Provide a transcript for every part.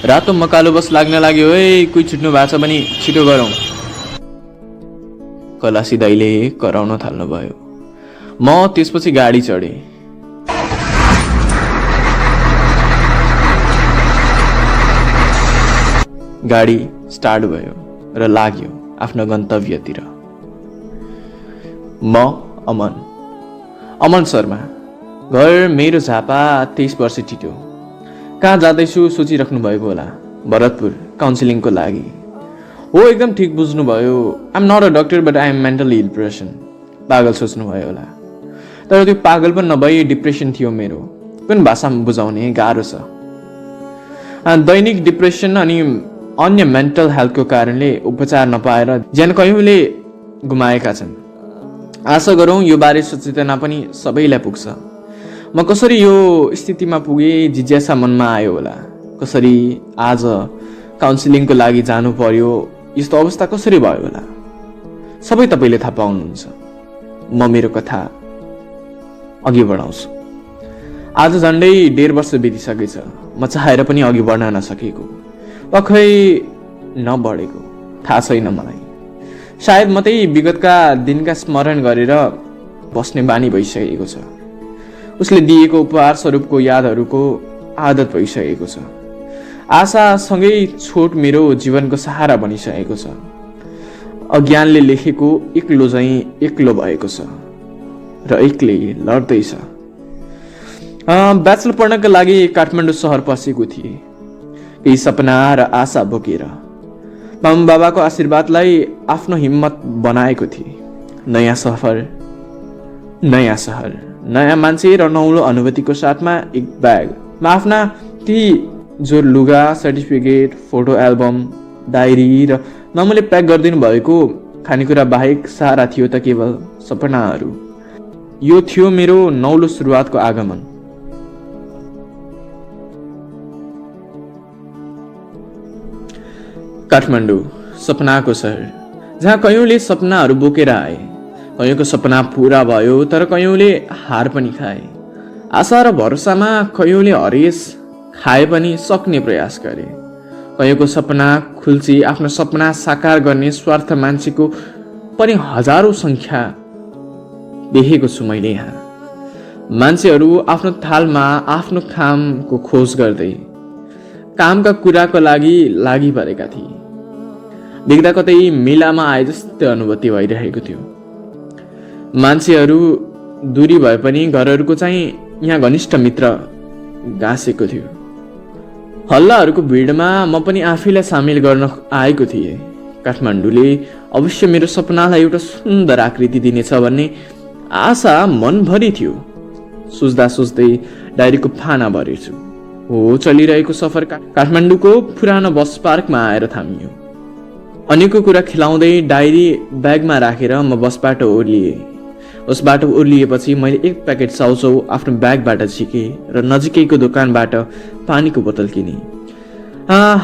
रातो मकालो बस लाग्न लाग्यो। कोही छुट्नु भएको छ भने छिटो गरौँ। कलासी दाइले कराउन थाल्नुभयो। म त्यसपछि गाडी चढे। गाडी स्टार्ट भयो र लाग्यो आफ्नो गन्तव्यतिर। म अमन शर्मा, घर मेरो झापा, 23 वर्ष टिटो। कहाँ जाँदैछु सोचिराख्नु भएको होला। भरतपुर काउन्सिलिङको लागि। हो, एकदम ठिक बुझ्नुभयो। I am not a doctor but I am mentally ill person. पागल सोच्नुभयो होला, तर त्यो पागल पनि नभई डिप्रेसन थियो मेरो। कुन भाषामा बुझाउने गाह्रो छ। दैनिक डिप्रेसन अनि अन्य मेन्टल हेल्थको कारणले उपचार नपाएर ज्यान कयौँले गुमाएका छन्। आशा गरौँ यो बारे सचेतना पनि सबैलाई पुग्छ। म कसरी यो स्थितिमा पुगे जिज्ञासा मनमा आयो होला। कसरी आज काउन्सिलिङको लागि जानु पर्यो, यस्तो अवस्था कसरी भयो होला, सबै तपाईँले थाहा पाउनुहुन्छ। म मेरो कथा अघि बढाउँछु। आज झन्डै 1.5 वर्ष बितिसकेछ। म चाहेर पनि अघि बढ्न नसकेको, पक्कै नबढेको थाहा छैन मलाई। सायद म त्यही विगतका दिनका स्मरण गरेर बस्ने बानी भइसकेको छ। उसले दिएको उपहार स्वरूपको यादहरूको आदत भइसकेको छ। आशासँगै छोट मेरो जीवनको सहारा बनिसकेको छ। अज्ञानले लेखेको एक्लो झैँ एक्लो भएको छ र एक्लै लड्दैछ। ब्याचलर पढ्नका लागि काठमाडौँ सहर पसेको थिएँ, केही सपना र आशा बोकेर। मामा बाबाको आशीर्वादलाई आफ्नो हिम्मत बनाएको थिएँ। नयाँ सफर, नयाँ सहर, नयाँ मान्छे र नौलो अनुभूतिको साथमा एक ब्यागमा आफ्ना ती जो लुगा, सर्टिफिकेट, फोटो एल्बम, डायरी र मामुले प्याक गरिदिनु भएको खानेकुरा बाहेक सारा थियो त केवल सपनाहरू। यो थियो मेरो नौलो सुरुवातको आगमन। काठमाडौँ सपनाको सहर, जहाँ कयौँले सपनाहरू बोकेर आए। कयौँको सपना पुरा भयो तर कयौँले हार पनि खाए। आशा र भरोसामा कयौँले हरेस खाए पनि सक्ने प्रयास गरे। कयौँको सपना खुल्ची आफ्नो सपना साकार गर्ने स्वार्थ मान्छेको पनि हजारौं संख्या देखेको छु मैले यहाँ। मान्छेहरू आफ्नो थालमा आफ्नो कामको खोज गर्दै कामका कुराको लागि परेका थिए। देख्दा कतै मेलामा आए जस्तै अनुभूति भइरहेको थियो। मान्छेहरू दूरी भए पनि घरहरूको चाहिँ यहाँ घनिष्ठ मित्र गाँसेको थियो। हल्लाहरूको भिडमा म पनि आफैलाई सामेल गर्न आएको थिएँ। काठमाडौँले अवश्य मेरो सपनालाई एउटा सुन्दर आकृति दिनेछ भन्ने आशा मनभरि थियो। सोच्दा सोच्दै डायरीको फाना भरेछु। हो, चलिरहेको सफर काठमाडौँको पुरानो बस पार्कमा आएर थामियो। अनेकौं कुरा खिलाउँदै डायरी ब्यागमा राखेर म बसबाट ओर्लिएँ। बसबाट ओर्लिएपछि मैले एक प्याकेट चाउचाउ आफ्नो ब्यागबाट झिकेँ र नजिकैको दोकानबाट पानीको बोतल किनेँ।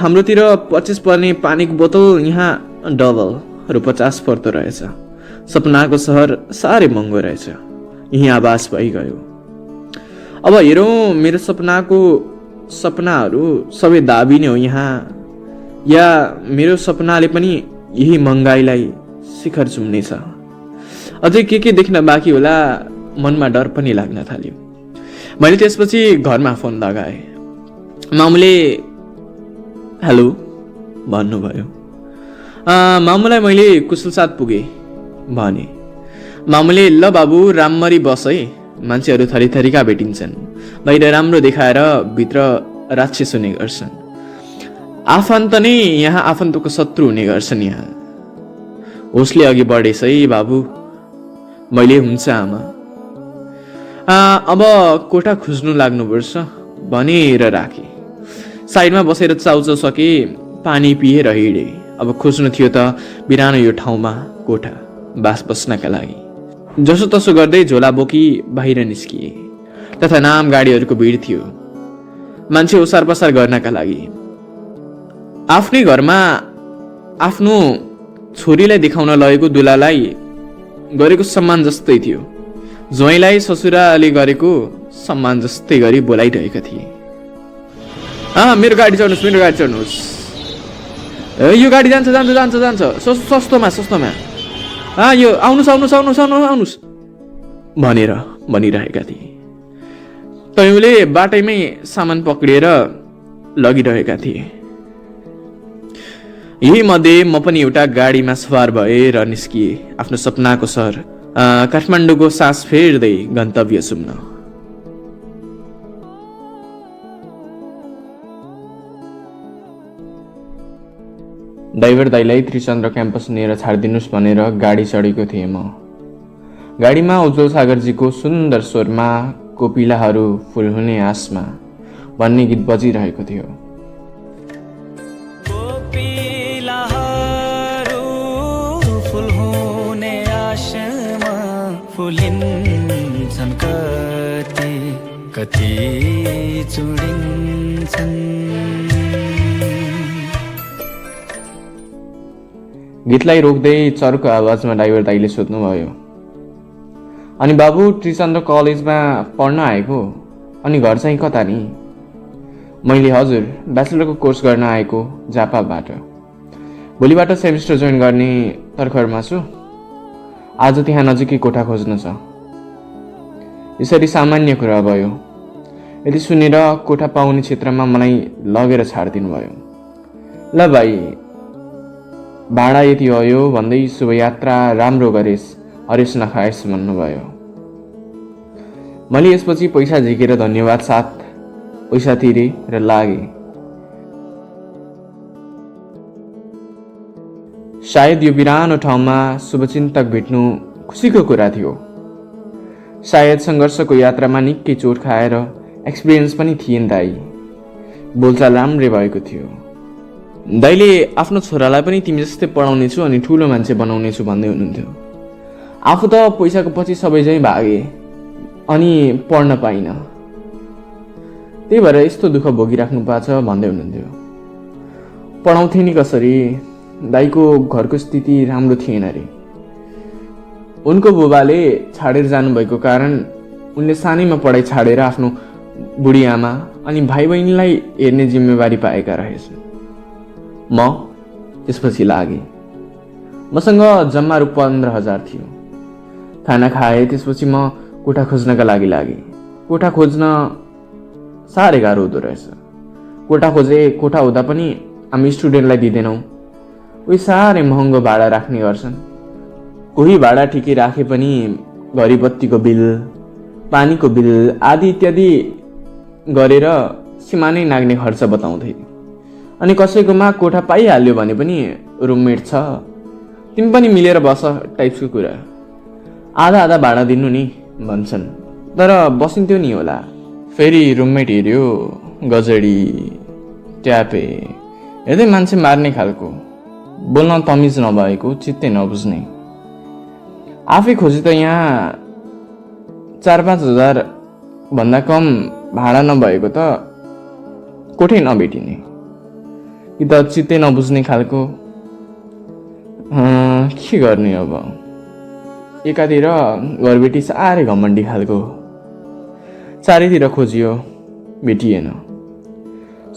हाम्रोतिर 25 पर्ने पानीको बोतल यहाँ डबल रु 50 पर्दो रहेछ। सपनाको सहर साह्रै महँगो रहेछ। यही आभास भइगयो। अब हेरौँ मेरो सपनाहरू सबै दाबी नै हो यहाँ, या मेरो सपनाले पनि यही महँगाईलाई शिखर चुम्नेछ। अझै के देख्न बाँकी होला, मनमा डर पनि लाग्न थाल्यो। मैले त्यसपछि घरमा फोन लगाएँ। मामुले हेलो भन्नुभयो। मामुलाई मैले कुशल साथ पुगेँ भने। मामुले ल बाबु राम्ररी बस है, मान्छेहरू थरीथरीका भेटिन्छन्। बाहिर राम्रो देखाएर भित्र राक्षस हुने गर्छन्। आफन्त नै यहाँ आफन्तको शत्रु हुने गर्छन् यहाँ। होसले अघि बढेछ है बाबु। मैले हुन्छ आमा, अब कोठा खोज्नु लाग्नुपर्छ भनेर राखेँ। साइडमा बसेर चाउचाउ सके, पानी पिएर हिँडे। अब खोज्नु थियो त बिरानो यो ठाउँमा कोठा बास बस्नका लागि। जसो तसो गर्दै झोला बोकी बाहिर निस्किए। तथा नाम गाडीहरूको भिड थियो मान्छे ओसार पसार गर्नका लागि। आफ्नै घरमा आफ्नो छोरीलाई देखाउन लगेको दुलालाई गरेको सम्मान जस्तै थियो। ज्वाइँलाई ससुराले गरेको सम्मान जस्तै गरी बोलाइरहेका थिए। मेरो गाडी चढ्नुहोस्। यो गाडी जान्छ सस्तोमा यो आउनुहोस् भनेर भनिरहेका थिए। कयौँले बाटैमै सामान पक्रिएर लगिरहेका थिए। यही मध्ये म पनि एउटा गाडीमा सवार भएर निस्किए आफ्नो सपनाको सहर काठमाडौँको सास फेर्दै गन्तव्य सुम्न। ड्राइभर दाइलाई त्रिचन्द्र क्याम्पस लिएर छाडिदिनुहोस् भनेर गाडी चढेको थिएँ म। गाडीमा उज्जवल सागरजीको सुन्दर स्वरमा कोपिलाहरू फुल हुने आसमा भन्ने गीत बजिरहेको थियो। कोपिलाहरू फुल हुने आसमा फुलिन्छन् कति चुडिन्छन्। गीतलाई रोक्दै चर्को आवाजमा ड्राइभर दाइले सोध्नुभयो, अनि बाबु त्रिचन्द्र कलेजमा पढ्न आएको, अनि घर चाहिँ कता नि? मैले हजुर ब्याचलरको कोर्स गर्न आएको जापाबाट, भोलिबाट सेमिस्टर जोइन गर्ने तर्खरमा छु। आज त्यहाँ नजिकै कोठा खोज्नु छ। यसरी सामान्य कुरा भयो। यदि सुनेर कोठा पाउने क्षेत्रमा मलाई लगेर छाडिदिनु भयो। ल भाइ भाडा यति भयो भन्दै शुभयात्रा राम्रो गरेस् हरेस नखाएस् भन्नुभयो। मैले यसपछि पैसा झिकेर धन्यवाद साथ पैसा तिरे र लागे। सायद यो बिरानो ठाउँमा शुभचिन्तक भेट्नु खुसीको कुरा थियो। सायद सङ्घर्षको यात्रामा निकै चोट खाएर एक्सपिरियन्स पनि थिएन दाइ। बोलचाल राम्रै भएको थियो। दाइले आफ्नो छोरालाई पनि तिमी जस्तै पढाउने छु अनि ठुलो मान्छे बनाउने छु भन्दै हुनुहुन्थ्यो। आफू त पैसाको पछि सबैजै भागे अनि पढ्न पाइन, त्यही भएर यस्तो दुःख भोगिराख्नु पाछ भन्दै हुनुहुन्थ्यो। पढाउँथे नि कसरी? दाइको घरको स्थिति राम्रो थिएन अरे। उनको बुबाले छाडेर जानुभएको कारण उनले सानैमा पढाइ छाडेर आफ्नो बुढी आमा अनि भाइ बहिनीलाई हेर्ने जिम्मेवारी पाएका रहेछन्। म त्यसपछि लागे। मसँग जम्मा रु 15,000 थियो। खाना खाएँ, त्यसपछि म कोठा खोज्नका लागि लागे। कोठा खोज्न साह्रै गाह्रो हुँदो रहेछ। कोठा खोजे, कोठा हुँदा पनि हामी स्टुडेन्टलाई दिँदैनौँ। उही साह्रै महँगो भाडा राख्ने गर्छन्। कोही भाडा ठिकै राखे पनि घरि बत्तीको बिल, पानीको बिल आदि इत्यादि गरेर सिमानै नाग्ने खर्च बताउँथे। अनि कसैकोमा कोठा पाइहाल्यो भने पनि रुममेट छ, तिमी पनि मिलेर बस टाइप्सको कुरा। आधा भाडा दिनु नि भन्छन्, तर बसिन्थ्यो नि होला। फेरि रुममेट हेऱ्यो, गजडी ट्यापे हेर्दै मान्छे मार्ने खालको, बोल्न तमिज नभएको, चित्तै नबुझ्ने। आफै खोजी त यहाँ 4-5 हजार भन्दा कम भाडा नभएको त कोठै नभेटिने, कि त चित्तै नबुझ्ने खालको। के गर्ने अब? एकातिर घरबेटी साह्रै घमण्डी खालको। चारैतिर खोजियो, भेटिएन।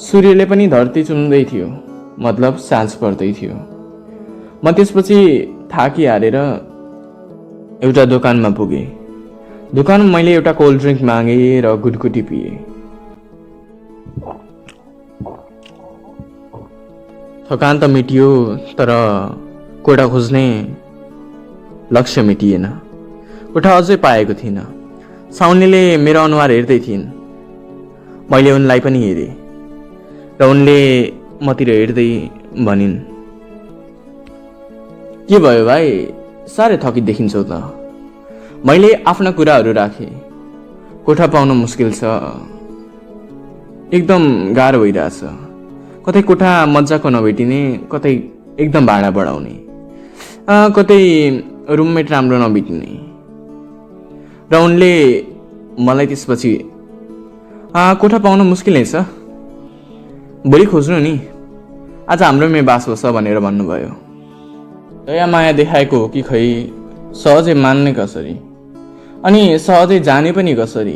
सूर्यले पनि धरती चुम्दै थियो, मतलब साँझ पर्दै थियो। म त्यसपछि थाकी हारेर एउटा दोकानमा पुगेँ। दोकानमा मैले एउटा कोल्ड ड्रिङ्क मागेँ र गुटगुटी पिएँ। थकान त मेटियो, तर कोठा खोज्ने लक्ष्य मेटिएन। कोठा अझै पाएको थिइनँ। साउनीले मेरो अनुहार हेर्दै थिइन्। मैले उनलाई पनि हेरेँ र उनले मतिर हेर्दै भनिन्, के भयो भाइ, साह्रै थकित देखिन्छौ त। मैले आफ्ना कुराहरू राखेँ। कोठा पाउन मुस्किल छ, एकदम गाह्रो भइरहेछ। कतै कोठा मजाको नभेटिने, कतै एकदम भाडा बढाउने, कतै रुममेट राम्रो नभेटिने। र उनले मलाई त्यसपछि कोठा पाउन मुस्किल नै छ, भोलि खोज्नु नि, आज हाम्रोमै बास बस भनेर भन्नुभयो। दया माया देखाएको हो कि खै, सहजै मान्ने कसरी अनि सहजै जाने पनि कसरी?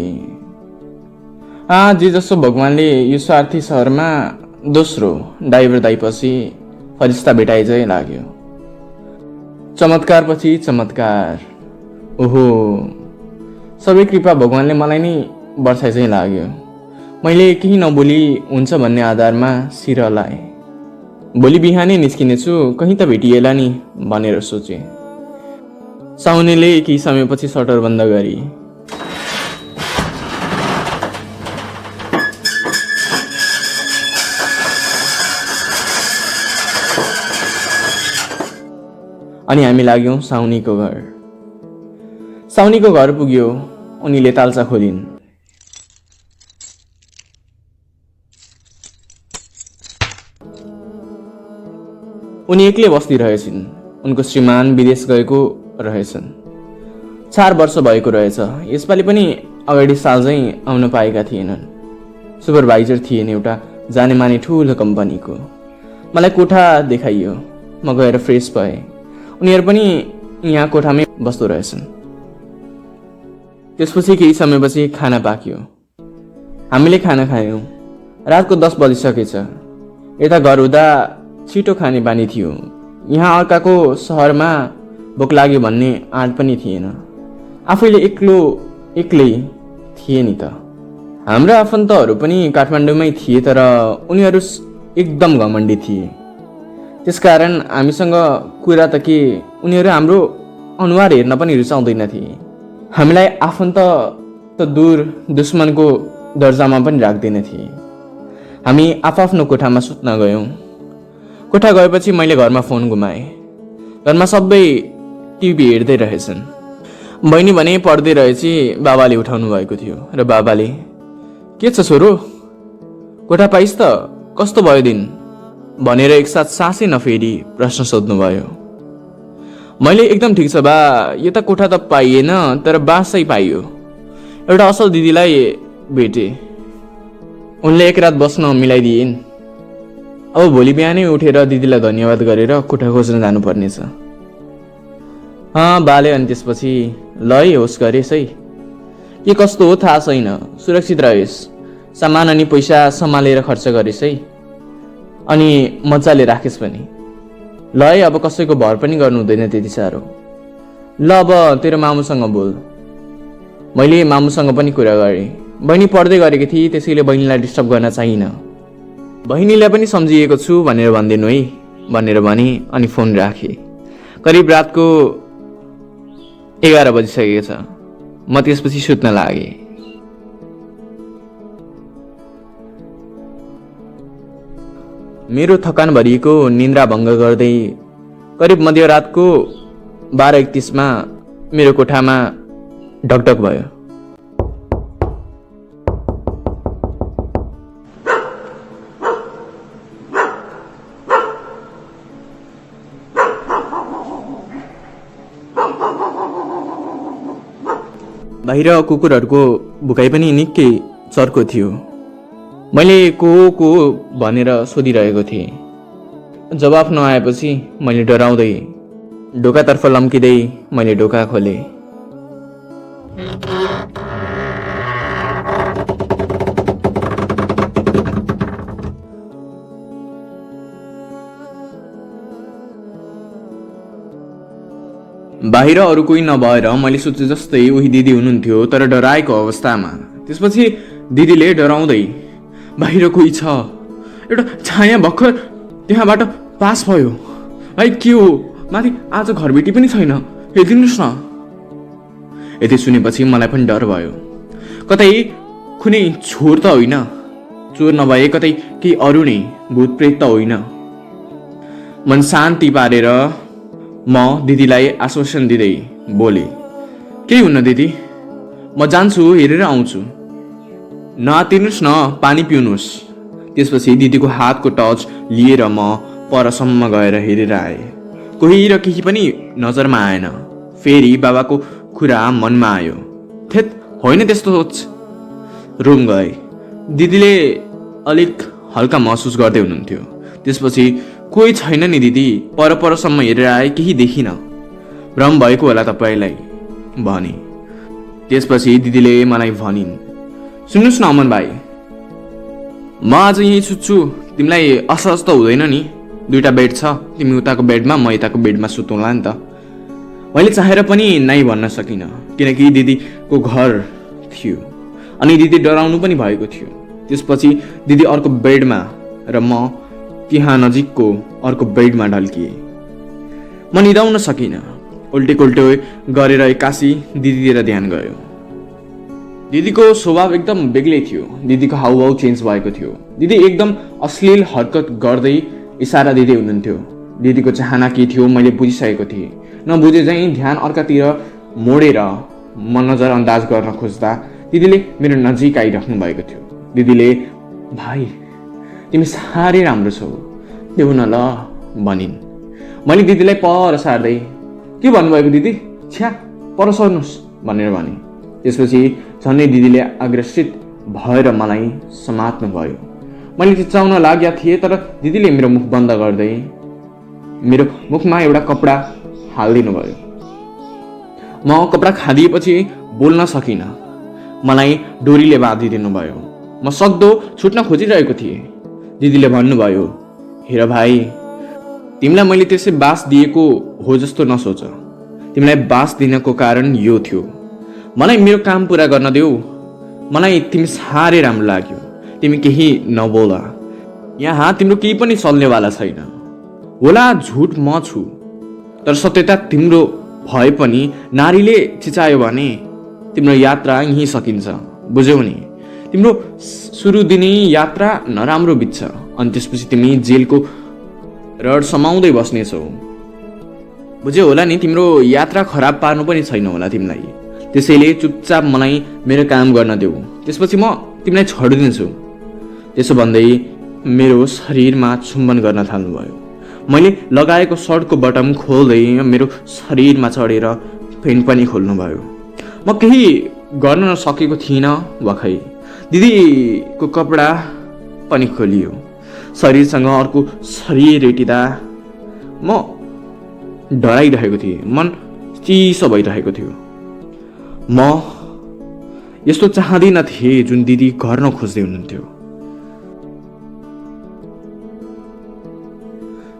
जे जसो भगवानले यो स्वार्थी सहरमा दोस्रो ड्राइभर दाइपछि फरिस्ता भेटाए चाहिँ लाग्यो। चमत्कारपछि चमत्कार। ओहो, सबै कृपा भगवानले मलाई नै वर्षाइ चाहिँ लाग्यो। मैले केही नबोली हुन्छ भन्ने आधारमा शिर लाएँ। भोलि बिहानै निस्किनेछु, कहीँ त भेटिएला नि भनेर सोचे। साउनेले केही समयपछि सटर बन्द गरी। अनि हामी लाग्यौँ साउनीको घर। साउनीको घर पुग्यो, उनीले ताल्चा खोलिन्। उनी एक्लै बस्दिरहेछिन्। उनको श्रीमान विदेश गएको रहेछन्। 4 वर्ष भएको रहेछ। यसपालि पनि अगाडि साल चाहिँ आउन पाएका थिएनन्। सुपरभाइजर थिएन एउटा जाने माने ठुलो कम्पनीको। मलाई कोठा देखाइयो। म गएर फ्रेस भएँ। उनीहरू पनि यहाँ कोठामै बस्दो रहेछन्। त्यसपछि केही समयपछि खाना पाक्यो। हामीले खाना खायौँ। रातको 10 बजिसकेछ। यता घर हुँदा छिटो खाने बानी थियो। यहाँ अर्काको सहरमा भोक लाग्यो भन्ने आँट पनि थिएन। आफैले एक्लै थिए नि त। हाम्रा आफन्तहरू पनि काठमाडौँमै थिए, तर उनीहरू एकदम घमण्डी थिए। त्यसकारण हामीसँग कुरा त के, उनीहरू हाम्रो अनुहार हेर्न पनि रुचाउँदैन थिए। हामीलाई आफन्त त दूर, दुश्मनको दर्जामा पनि राख्दैन थिए। हामी आफ्नो कोठामा सुत्न गयौँ। कोठा गएपछि मैले घरमा फोन घुमाएँ। घरमा सबै टिभी हेर्दै रहेछन्। बहिनी भने पढ्दै रहेछि। बाबाले उठाउनु भएको थियो र बाबाले, के छ छोरो, कोठा पाइस् त, कस्तो भयो दिन भनेर एकसाथ सासै नफेरी प्रश्न सोध्नुभयो। मैले एकदम ठिक छ बा, यता कोठा त पाइएन, तर बासै पाइयो। एउटा असल दिदीलाई भेटे, उनले एक रात बस्न मिलाइदिइन्। अब भोलि बिहानै उठेर दिदीलाई धन्यवाद गरेर कोठा खोज्न जानुपर्नेछ। बाले अनि त्यसपछि ल है, होस् गरेस् है। के कस्तो हो थाहा छैन, सुरक्षित रहेस्, सामान अनि पैसा सम्हालेर खर्च गरेस् है, अनि मजाले राखेस् पनि। ल है, अब कसैको भर पनि गर्नु हुँदैन त्यति साह्रो। ल अब तेरो मामुसँग बोल। मैले मामुसँग पनि कुरा गरेँ। बहिनी पढ्दै गरेकी थिए, त्यसैले बहिनीलाई डिस्टर्ब गर्न चाहिन। बहिनीलाई पनि सम्झिएको छु भनेर भनिदिनु है भनेर भने अनि फोन राखेँ। करिब रातको 11 बजिसकेको छ। म त्यसपछि सुत्न लागेँ। मेरो थकान भरिएको निन्द्रा भङ्ग गर्दै करिब मध्यरातको 12:31 मेरो कोठामा ढकढक भयो। बाहिर कुकुरहरूको भुकाइ पनि निकै चर्को थियो। मैले को भनेर सोधिरहेको थिएँ। जवाफ नआएपछि मैले डराउँदै ढोकातर्फ लम्किँदै मैले ढोका खोलेँ। बाहिर अरू कोही नभएर मैले सोचे जस्तै उही दिदी हुनुहुन्थ्यो, तर डराएको अवस्थामा। त्यसपछि दिदीले डराउँदै, बाहिर कोही छ, एउटा छाया भर्खर त्यहाँबाट पास भयो है, के हो, माथि आज घरबेटी पनि छैन, हेरिदिनुहोस् न। यति सुनेपछि मलाई पनि डर भयो। कतै कुनै चोर त होइन, चोर नभए कतै केही अरू नै भूत प्रेत त होइन। मन शान्ति पारेर म दिदीलाई आश्वासन दिँदै बोले, केही हुन्न दिदी, म जान्छु, हेरेर आउँछु, नआतिर्नुहोस् न, पानी पिउनुहोस्। त्यसपछि दिदीको हातको टच लिएर म परसम्म गएर हेरेर आएँ। कोही र केही पनि नजरमा आएन। फेरि बाबाको कुरा मनमा आयो, थेत होइन त्यस्तो सोच। रुम गए। दिदीले अलिक हल्का महसुस गर्दै हुनुहुन्थ्यो। त्यसपछि कोही छैन नि दिदी, परसम्म हेरेर आए, केही देखिन, भ्रम भएको होला तपाईँलाई भने। त्यसपछि दिदीले मलाई भनिन्, सुन्नुहोस् न अमन भाइ, म आज यहीँ सुत्छु, तिमीलाई असहज त हुँदैन नि? 2टा बेड छ, तिमी उताको बेडमा म यताको बेडमा सुतौँला नि त। मैले चाहेर पनि नाइ भन्न सकिनँ, किनकि दिदीको घर थियो अनि दिदी डराउनु पनि भएको थियो। त्यसपछि दिदी अर्को बेडमा र म त्यहाँ नजिकको अर्को बेडमा ढल्किएँ। म निदाउन सकिनँ, उल्टे गरेर एक्कासी दिदीतिर ध्यान गयो। दिदीको स्वभाव एकदम बेग्लै थियो, दिदीको हाउभाउ चेन्ज भएको थियो। दिदी एकदम अश्लील हरकत गर्दै इसारा दिँदै हुनुहुन्थ्यो। दिदीको चाहना के थियो मैले बुझिसकेको थिएँ। नबुझे चाहिँ ध्यान अर्कातिर मोडेर म नजर अन्दाज गर्न खोज्दा दिदीले मेरो नजिक आइराख्नु भएको थियो। दिदीले भाइ तिमी साह्रै राम्रो छौ, देऊ न ल भनिन्। मैले दिदीलाई पर सार्दै के भन्नुभएको दिदी, छ्या पर सर्नुहोस् भनेर भने। त्यसपछि झन्डै दिदीले अग्रसित भएर मलाई समात्नु भयो। मैले चिच्चाउन लाग्या थिएँ, तर दिदीले मेरो मुख बन्द गर्दै मेरो मुखमा एउटा कपडा हालिदिनु भयो। म कपडा खादिएपछि बोल्न सकिनँ, मलाई डोरीले बाँधिदिनु भयो। म सक्दो छुट्न खोजिरहेको थिएँ। दिदीले भन्नुभयो, हेर भाइ, तिमीलाई मैले त्यसै बास दिएको हो जस्तो नसोच। तिमीलाई बास दिनको कारण यो थियो, मलाई मेरो काम पुरा गर्न देऊ। मलाई तिमी साह्रै राम्रो लाग्यो, तिमी केही नबोला। यहाँ तिम्रो केही पनि चल्नेवाला छैन। होला झुट म छु, तर सत्यता तिम्रो भए पनि नारीले चिचायो भने तिम्रो यात्रा यहीँ सकिन्छ, बुझ्यौ नि? तिम्रो सुरु दिने यात्रा नराम्रो बित्छ अनि त्यसपछि तिमी जेलको रड समाउँदै बस्नेछौ। बुझ्यौ होला नि? तिम्रो यात्रा खराब पार्नु पनि छैन होला तिमीलाई। त्यसैले चुपचाप मलाई मेरो काम गर्न देऊ, त्यसपछि म तिमीलाई छोडिदिन्छु। त्यसो भन्दै मेरो शरीरमा चुम्बन गर्न थाल्नुभयो। मैले लगाएको सर्टको बटन खोल्दै मेरो शरीरमा चढेर पेन्ट पनि खोल्नुभयो। म केही गर्न नसकेको थिइनँ। भर्खरै दिदीको कपडा पनि खोलियो। शरीरसँग अर्को शरीर रेटिँदा म डराइरहेको थिएँ, मन चिसो भइरहेको थियो। म यस्तो चाहदिन थिएँ जुन दिदी गर्न खोज्दै हुनुहुन्थ्यो।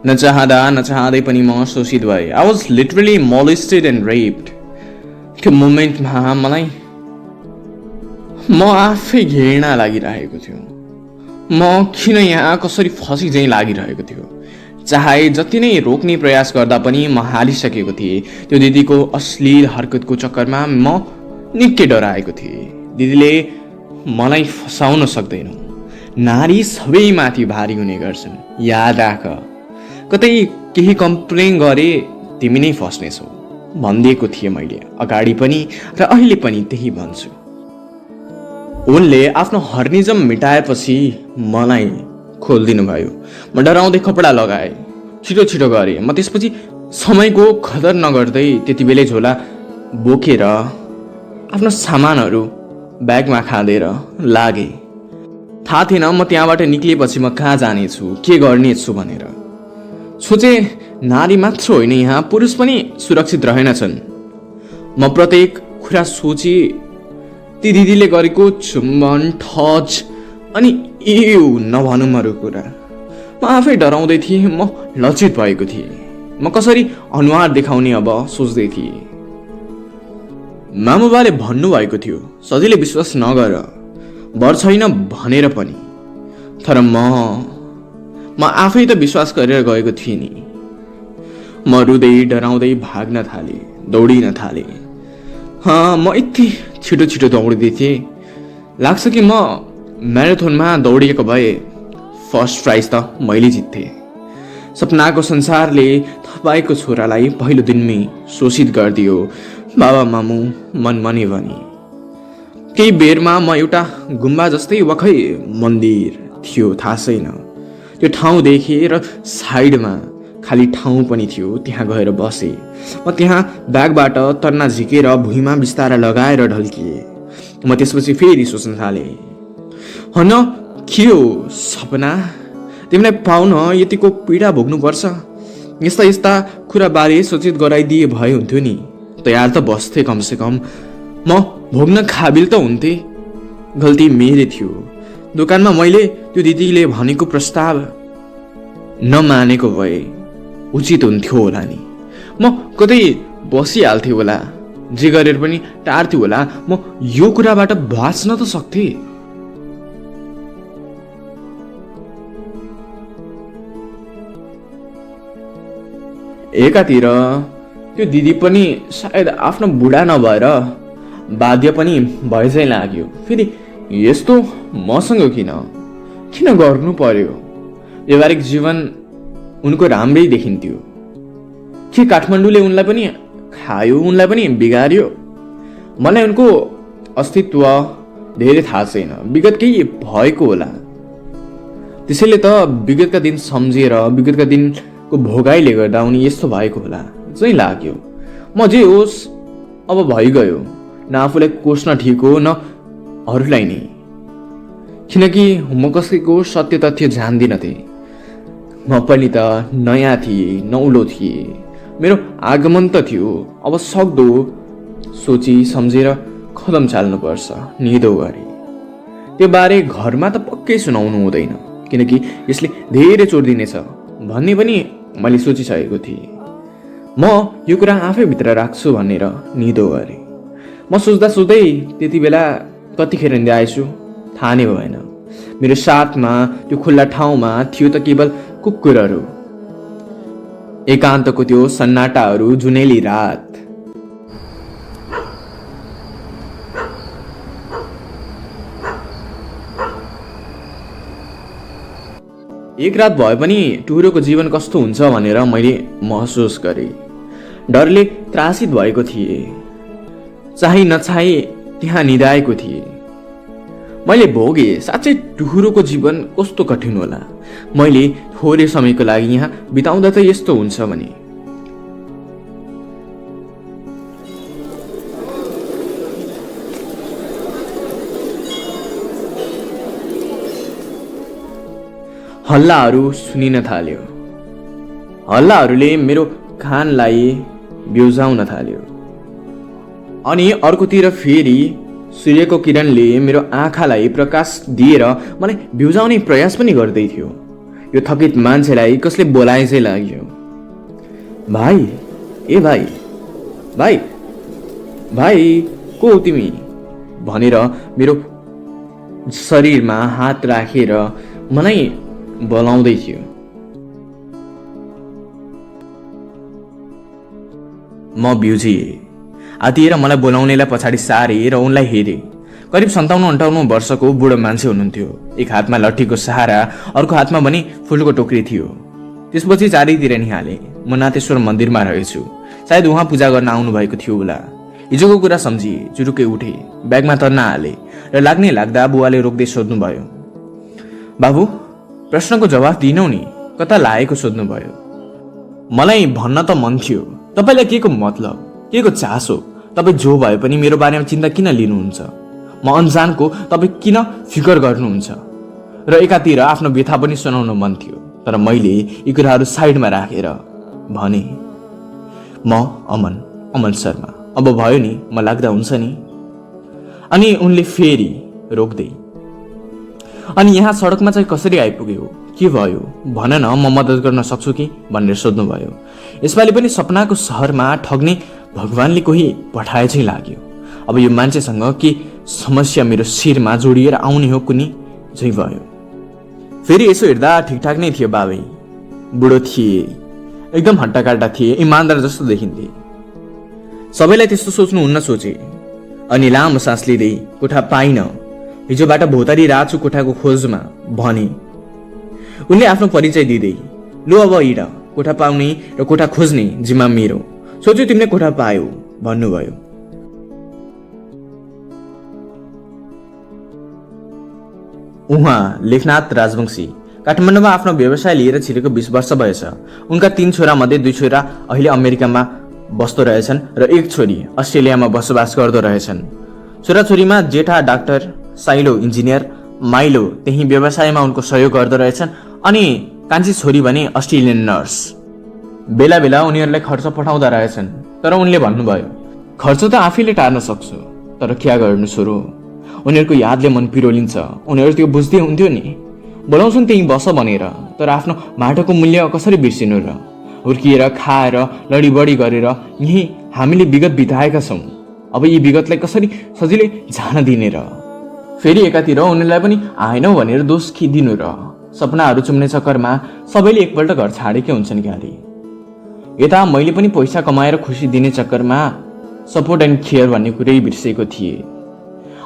नचाहँदै पनि म शोषित भएँ। I was literally molested and raped. त्यो मोमेन्टमा मलाई म आफै घृणा लागिरहेको थियो। म किन यहाँ कसरी फसी चाहिँ लागिरहेको थियो। चाहे जति नै रोक्ने प्रयास गर्दा पनि म हालिसकेको थिएँ। त्यो दिदीको अश्लील हरकतको चक्करमा म निकै डराएको थिएँ। दिदीले मलाई फसाउन सक्दैनौ, नारी सबैमाथि भारी हुने गर्छन्, याद राख। कतै केही कम्प्लेन गरे तिमी नै फस्नेछौ भनिदिएको थिएँ मैले अगाडि पनि र अहिले पनि त्यही भन्छु। उनले आफ्नो हर्निजम मिटाएपछि मलाई खोलिदिनु भयो। म डराउँदै कपडा लगाएँ, छिटो गरेँ। म त्यसपछि समयको कदर नगर्दै त्यति बेलै झोला बोकेर आफ्नो सामानहरू ब्यागमा खाँदेर लागेँ। थाहा थिएन म त्यहाँबाट निक्लिएपछि म कहाँ जानेछु, के गर्नेछु भनेर। सोचे नारी मात्र होइन, यहाँ पुरुष पनि सुरक्षित रहेनछन्। म प्रत्येक कुरा सोची ती दिदीले गरेको चुम्बन, टच अनि नभनौँ अरू कुरा। म आफै डराउँदै थिएँ, म लज्जित भएको थिएँ। म कसरी अनुहार देखाउने अब सोच्दै थिएँ। मामुबाले भन्नुभएको थियो सजिलै विश्वास नगर, भर छैन भनेर पनि। तर म आफै त विश्वास गरेर गएको थिएँ नि। म रुँदै डराउँदै भाग्न थालेँ, दौडिन थालेँ। म यति छिटो दौडिँदै थिएँ, लाग्छ कि म म्याराथोनमा दौडिएको भए फर्स्ट प्राइज त मैले जित्थेँ। सपनाको संसारले तपाईँको छोरालाई पहिलो दिनमै शोषित गरिदियो, बाबा मामु मनमनी भनी। केही बेरमा म एउटा गुम्बा जस्तै वखै मन्दिर थियो, थाहा छैन। त्यो ठाउँ देखेँ र साइडमा खाली ठाउँ पनि थियो, त्यहाँ गएर बसेँ। म त्यहाँ ब्यागबाट तन्ना झिकेर भुइँमा बिस्तारा लगाएर ढल्किएँ। म त्यसपछि फेरि सोच्न थालेँ, हन के हो सपना, तिमीलाई पाउन यतिको पीडा भोग्नुपर्छ? यस्ता कुराबारे सूचित गराइदिए भए हुन्थ्यो नि, तयार त बस्थे कमसेकम, म भोग्न काबिल त हुन्थे। गल्ती मेरै थियो। दोकानमा मैले त्यो दिदीले भनेको प्रस्ताव नमानेको भए उचित हुन्थ्यो होला नि। म कतै बसिहाल्थेँ होला, जे गरेर पनि टार्थ्यो होला। म यो कुराबाट बाँच्न त सक्थेँ। एकातिर त्यो दिदी पनि सायद आफ्नो बुढा नभएर बाध्य पनि भए चाहिँ लाग्यो। फेरि यस्तो मसँग किन गर्नु पर्यो? व्यवहारिक जीवन उनको राम्रै देखिन्थ्यो। के काठमाडौँले उनलाई पनि खायो, उनलाई पनि बिगार्यो? मलाई उनको अस्तित्व धेरै थाहा छैन। विगत केही भएको होला। त्यसैले त विगतका दिन सम्झेर विगतका दिनको भोगाइले गर्दा उनी यस्तो भएको होला चाहिँ लाग्यो। म जे होस् अब भइगयो। न आफूलाई कोस्न ठिक हो न अरूलाई नै, किनकि म कसैको सत्य तथ्य जान्दिनँ थिएँ। म पनि त नयाँ थिएँ, नौलो थिएँ। मेरो आगमन त थियो। अब सक्दो सोची सम्झेर कदम चाल्नुपर्छ निदो गरी। त्यो बारे घरमा त पक्कै सुनाउनु हुँदैन, किनकि यसले धेरै चोट दिनेछ भन्ने पनि मैले सोचिसकेको थिएँ। म यो कुरा आफैभित्र राख्छु भनेर निदो गरेँ। म सोच्दा सोच्दै त्यति बेला कतिखेर निदा आएछु थाहा नै भएन। मेरो साथमा त्यो खुल्ला ठाउँमा थियो त केवल कुकुरहरू, एकान्तको त्यो सन्नाटाहरू, जुनेली रात। एक रात भए पनि टुहुरोको जीवन कस्तो हुन्छ भनेर मैले महसुस गरेँ। डरले त्रासित भएको थिएँ। चाहे नचाहे त्यहाँ निदाएको थिएँ। मैले भोगेँ साँच्चै टुहुरोको जीवन कस्तो कठिन होला। मैले थोरै समयको लागि यहाँ बिताउँदा त यस्तो हुन्छ भने। हल्लाहरू सुनिन थाल्यो। हल्लाहरूले मेरो कानलाई ब्युजाउन थाल्यो। अनि अर्कोतिर फेरि सूर्यको किरणले मेरो आँखालाई प्रकाश दिएर मलाई ब्युजाउने प्रयास पनि गर्दै थियो। यो थकित मान्छेलाई कसले बोलाए चाहिँ लाग्यो। भाइ, ए भाइ, भाइ, भाइ, को हो तिमी भनेर मेरो शरीरमा हात राखेर मलाई बोलाउँदै थियो। म ब्युजिएँ। आतिएर मलाई बोलाउनेलाई पछाडि सारे र उनलाई हेरेँ। करिब 57-58 वर्षको बुढो मान्छे हुनुहुन्थ्यो। एक हातमा लट्ठीको सहारा, अर्को हातमा पनि फुलको टोकरी थियो। त्यसपछि चारैतिर निहाले। म नाथेश्वर मन्दिरमा रहेछु। सायद उहाँ पूजा गर्न आउनु भएको थियो होला। हिजोको कुरा सम्झिए, चुरुक्कै उठे, ब्यागमा तर्ना हाले र लाग्ने लाग्दा बुवाले रोक्दै सोध्नुभयो, बाबु, प्रश्नको जवाफ दिनौ नि, कता लागेको सोध्नुभयो। मलाई भन्न त मन थियो, तपाईँलाई के को मतलब, के को चासो? तपाईँ जो भए पनि मेरो बारेमा चिन्ता किन लिनुहुन्छ? म अनजानको तपाईँ किन फिकर गर्नुहुन्छ? र एकातिर आफ्नो व्यथा पनि सुनाउन मन थियो। तर मैले यी कुराहरू साइडमा राखेर भने, म अमन शर्मा। अब भयो नि, म लाग्दा हुन्छ नि? अनि उनले फेरि रोक्दै, अनि यहाँ सडकमा चाहिँ कसरी आइपुग्यो? के भयो? भन न, म मद्दत गर्न सक्छु कि भनेर सोध्नुभयो। यसपालि पनि सपनाको सहरमा ठग्ने भगवानले कोही पठाए चाहिँ लाग्यो। अब यो मान्छेसँग के समस्या मेरो शिरमा जोडिएर आउने हो कुनी चाहिँ भयो। फेरि यसो हेर्दा ठिकठाक नै थियो। बाबै बुढो थिए, एकदम हट्टाकट्टा थिए, इमान्दार जस्तो देखिन्थे। सबैलाई त्यस्तो सोच्नुहुन्न सोचे। अनि लामो सास लिँदै, कोठा पाइन, हिजोबाट भोतारी राछु कोठाको खोजमा भने। उनले आफ्नो परिचय दिँदै, लो अब हिँड, कोठा पाउने र कोठा खोज्ने जिम्मा मेरो। सोच्यो तिमीले कोठा पायो भन्नुभयो। उहाँ लेखनाथ राजवंशी काठमाडौँमा आफ्नो व्यवसाय लिएर छिरेको 20 वर्ष भएछ। उनका 3 छोरा मध्ये 2 छोरा अहिले अमेरिकामा बस्दो रहेछन् र 1 छोरी अस्ट्रेलियामा बसोबास गर्दो रहेछन्। छोराछोरीमा जेठा डाक्टर, साइलो इन्जिनियर, माइलो त्यही व्यवसायमा उनको सहयोग गर्दो रहेछन्। अनि कान्छी छोरी भने अस्ट्रेलियन नर्स। बेला बेला उनीहरूलाई खर्च पठाउँदा रहेछन्। तर उनले भन्नुभयो, खर्च त आफैले टार्न सक्छु, तर क्या गर्नु छोरो, उनीहरूको यादले मन पिरोलिन्छ। उनीहरू त्यो बुझ्दै हुन्थ्यो नि, बोलाउँछन् त्यहीँ बस भनेर, तर आफ्नो माटोको मूल्य कसरी बिर्सिनु र? हुर्किएर खाएर लडीबडी गरेर यहीँ हामीले विगत बिताएका छौँ। अब यी विगतलाई कसरी सजिलै जान दिने र? फेरि एकातिर उनीहरूलाई पनि आएनौ भनेर दोष दिनु र? सपनाहरू चुम्ने चक्करमा सबैले एकपल्ट घर छाडेकै हुन्छन् क्यारे। यता मैले पनि पैसा कमाएर खुसी दिने चक्करमा सपोर्ट एन्ड केयर भन्ने कुरै बिर्सेको थिएँ।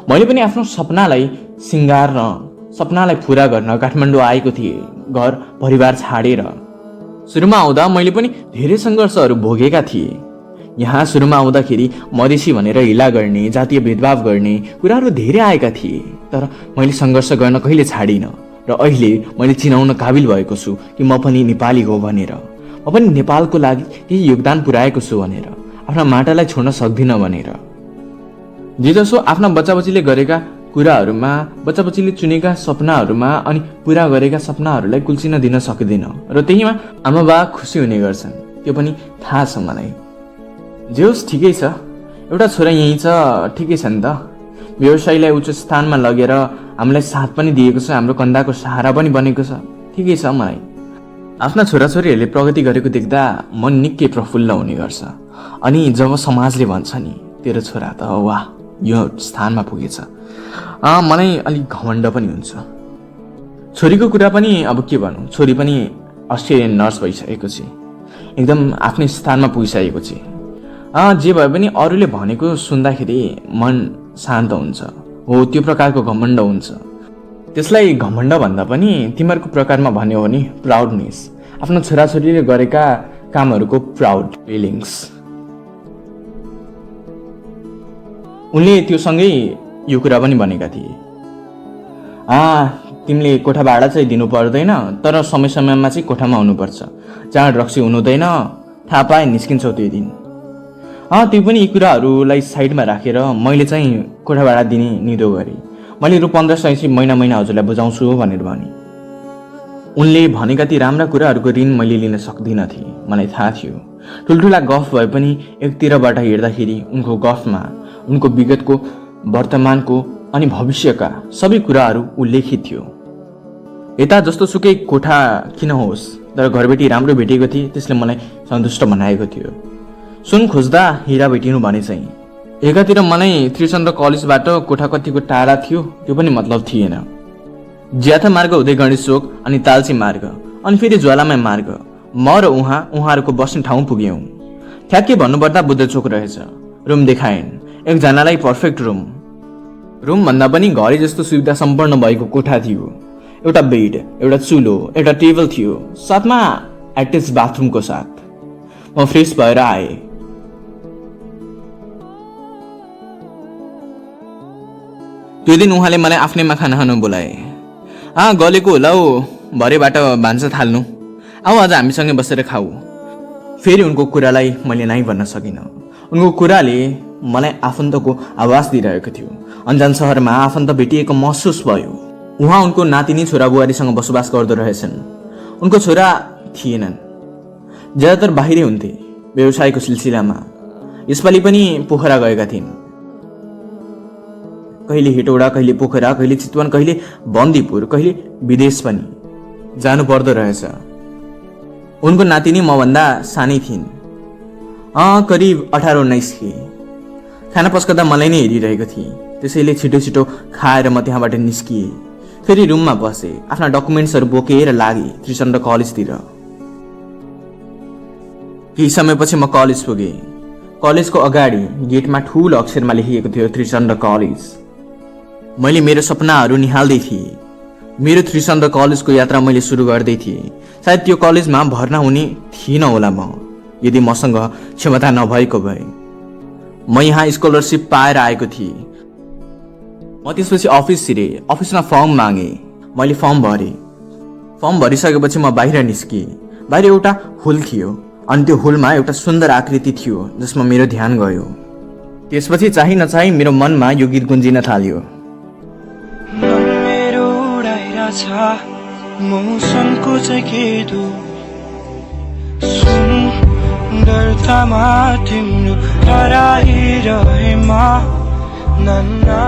मैले पनि आफ्नो सपनालाई सिँगार्न, सपनालाई पुरा गर्न काठमाडौँ आएको थिएँ, घर परिवार छाडेर। सुरुमा आउँदा मैले पनि धेरै सङ्घर्षहरू भोगेका थिएँ। यहाँ सुरुमा आउँदाखेरि मधेसी भनेर हिला गर्ने, जातीय भेदभाव गर्ने कुराहरू धेरै आएका थिए, तर मैले सङ्घर्ष गर्न कहिले छाडिनँ र अहिले मैले चिनाउन काबिल भएको छु कि म पनि नेपाली हो भनेर, म पनि नेपालको लागि केही योगदान पुर्याएको छु भनेर, आफ्ना माटालाई छोड्न सक्दिनँ भनेर। जे जसो आफ्ना बच्चाबच्चीले गरेका कुराहरूमा, बच्चाबच्चीले चुनेका सपनाहरूमा अनि पुरा गरेका सपनाहरूलाई कुल्चिन दिन सक्दिनँ र त्यहीमा आमा बा खुसी हुने गर्छन्, त्यो पनि थाहा छ मलाई। जे होस् ठिकै छ, एउटा छोरा यहीँ छ, ठिकै छ नि त। व्यवसायलाई उच्च स्थानमा लगेर हामीलाई साथ पनि दिएको छ, हाम्रो कन्दाको सहारा पनि बनेको छ, ठिकै छ मलाई। आफ्ना छोराछोरीहरूले प्रगति गरेको देख्दा मन निकै प्रफुल्ल हुने गर्छ। अनि जब समाजले भन्छ नि तेरो छोरा त वाह यो स्थानमा पुगेछ, मलाई अलिक घमण्ड पनि हुन्छ। छोरीको कुरा पनि अब के भनौँ, छोरी पनि अस्ट्रेलियन नर्स भइसकेको छ, एकदम आफ्नै स्थानमा पुगिसकेको छ। जे भए पनि अरूले भनेको सुन्दाखेरि मन शान्त हुन्छ, हो त्यो प्रकारको घमण्ड हुन्छ। त्यसलाई घमण्ड भन्दा पनि तिमीहरूको प्रकारमा भन्यो भने प्राउडनेस, आफ्नो छोराछोरीले गरेका कामहरूको प्राउड फिलिङ्स। उनले त्यो सँगै यो कुरा पनि भनेका थिए, तिमीले कोठा भाडा चाहिँ दिनु पर्दैन, तर समय समयमा चाहिँ कोठामा हुनुपर्छ, चाँड रक्सी हुनुहुँदैन, थाहा पाए निस्किन्छौ त्यो दिन। त्यो पनि यी कुराहरूलाई साइडमा राखेर मैले चाहिँ कोठा भाडा दिने निदो गरेँ। मैले रु 1500 चाहिँ महिना हजुरलाई बुझाउँछु भनेर भने। उनले भनेका ती राम्रा कुराहरूको ऋण मैले लिन सक्दिनँ थिएँ, मलाई थाहा थियो। ठुल्ठुला गफ भए पनि एकतिरबाट हेर्दाखेरि उनको गफमा उनको विगतको, वर्तमानको अनि भविष्यका सबै कुराहरू उल्लेखित थियो। यता जस्तो सुकै कोठा किन होस्, तर घरबेटी राम्रो भेटेको थिए, त्यसले मलाई सन्तुष्ट बनाएको थियो। सुन खोज्दा हिरा भेटिनु भने चाहिँ एकातिर मलाई त्रिचन्द्र कलेजबाट कोठा कतिको टाढा थियो त्यो पनि मतलब थिएन। ज्याथा मार्ग हुँदै गणेश चोक अनि तालसी मार्ग अनि फेरि ज्वालामाई मार्ग, म र उहाँहरूको बस्ने ठाउँ पुग्यौँ। ठ्याक्कै भन्नुपर्दा बुद्ध चोक रहेछ। रुम देखाइन्, एकजनालाई पर्फेक्ट रुम भन्दा पनि घरै जस्तो सुविधा सम्पन्न भएको कोठा थियो। एउटा बेड, एउटा चुलो, एउटा टेबल थियो, साथमा एट्याच बाथरुमको साथ। म फ्रेस भएर आएँ। त्यो दिन उहाँले मलाई आफ्नैमा खाना खानु बोलाए। गलेको होला हौ, भरेबाट भान्सा थाल्नु, आऊ आज हामीसँगै बसेर खाऊ। फेरि उनको कुरालाई मैले नाइ भन्न सकिनँ। उनको कुराले मलाई आफन्तको आवाज दिइरहेको थियो। अन्जान सहरमा आफन्त भेटिएको महसुस भयो। उहाँ उनको नातिनी छोरा बुहारीसँग बसोबास गर्दो रहेछन्। उनको छोरा थिएनन्, ज्यादातर बाहिरै हुन्थे व्यवसायको सिलसिलामा। यसपालि पनि पोखरा गएका थिइन्। कहिले हेटौडा, कहिले पोखरा, कहिले चितवन, कहिले बन्दीपुर, कहिले विदेश पनि जानु पर्दो रहेछ। उनको नातिनी मभन्दा सानै थिइन्, करिब 18-19 थिए। खाना पस्कदा मलाई नै हेरिरहेको थिएँ, त्यसैले छिटो छिटो खाएर म त्यहाँबाट निस्किएँ। फेरि रुममा बसेँ, आफ्ना डकुमेन्ट्सहरू बोकेर लागेँ त्रिचन्द्र कलेजतिर। केही समयपछि म कलेज पुगेँ। कलेजको अगाडि गेटमा ठुलो अक्षरमा लेखिएको थियो त्रिचन्द्र कलेज। मैले मेरो सपनाहरू निहाल्दै थिएँ। मेरो त्रिचन्द्र कलेजको यात्रा मैले सुरु गर्दै थिएँ। सायद त्यो कलेजमा भर्ना हुने थिइनँ होला म, यदि मसँग क्षमता नभएको भए। म यहाँ स्कलरसिप पाएर आएको थिएँ। म त्यसपछि अफिस छिरेँ, अफिसमा फर्म मागेँ। मैले फर्म भरेँ। फर्म भरिसकेपछि म बाहिर निस्किएँ। बाहिर एउटा होल थियो अनि त्यो होलमा एउटा सुन्दर आकृति थियो जसमा मेरो ध्यान गयो। त्यसपछि चाहिँ नचाहि मेरो मनमा यो गीत गुन्जिन थाल्यो। मौसमको चाहिँ के दो सुन्दरतामा तिम्रो हराइरहेमा नन्ना।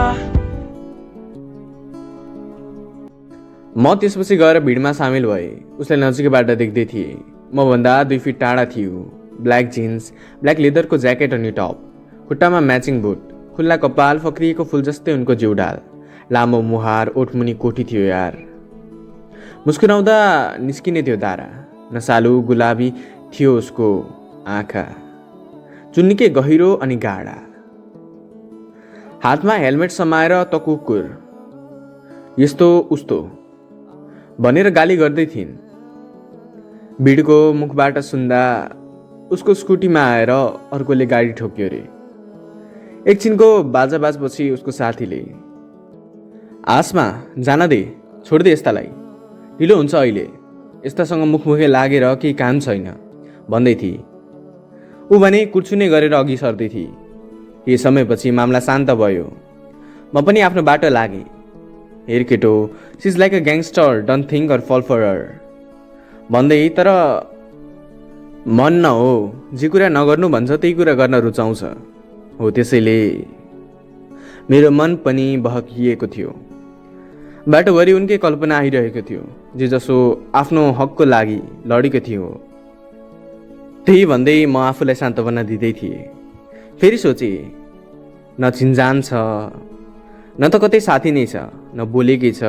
म त्यसपछि गएर भिडमा सामेल भएँ। उसलाई नजिकैबाट देख्दै थिएँ। मभन्दा 2 फिट टाढा थियो। ब्ल्याक जिन्स, ब्ल्याक लेदरको ज्याकेट अनि टप, खुट्टामा म्याचिङ बुट, खुल्ला कपाल, फक्रिएको फुल जस्तै उनको जिउडाल, लामो मुहार, ओठमुनि कोठी थियो यार। मुस्कुराउँदा निस्किने थियो दारा। नसालु गुलाबी थियो उसको आँखा, चुन्निकै गहिरो अनि गाढा। हातमा हेलमेट समाएर त कुकुर यस्तो उस्तो भनेर गाली गर्दै थिइन्। भिडको मुखबाट सुन्दा उसको स्कुटीमा आएर अर्कोले गाडी ठोक्यो रे। एकछिनको बाजाबाजपछि उसको साथीले, आसमा जान दे, छोड्दे यस्तालाई, ढिलो हुन्छ अहिले, यस्तासँग मुखमुखे लागेर केही काम छैन भन्दै थिए। ऊ भने कुर्छुने गरेर अघि सर्दै थिए। केही समयपछि मामला शान्त भयो। म पनि आफ्नो बाटो लागेँ। हेर केटो, she is like a gangster, don't think or fall for her भन्दै, तर मन न हो, जे कुरा नगर्नु भन्छ त्यही कुरा गर्न रुचाउँछ। हो त्यसैले मेरो मन पनि बहकिएको थियो। बाटोभरि उनकै कल्पना आइरहेको थियो, जे जसो आफ्नो हकको लागि लडेको थियो। त्यही भन्दै म आफूलाई सान्त्वना दिँदै थिएँ। फेरि सोचे, न चिन्जान छ, न त कतै साथी नै छ, न बोलेकै छ।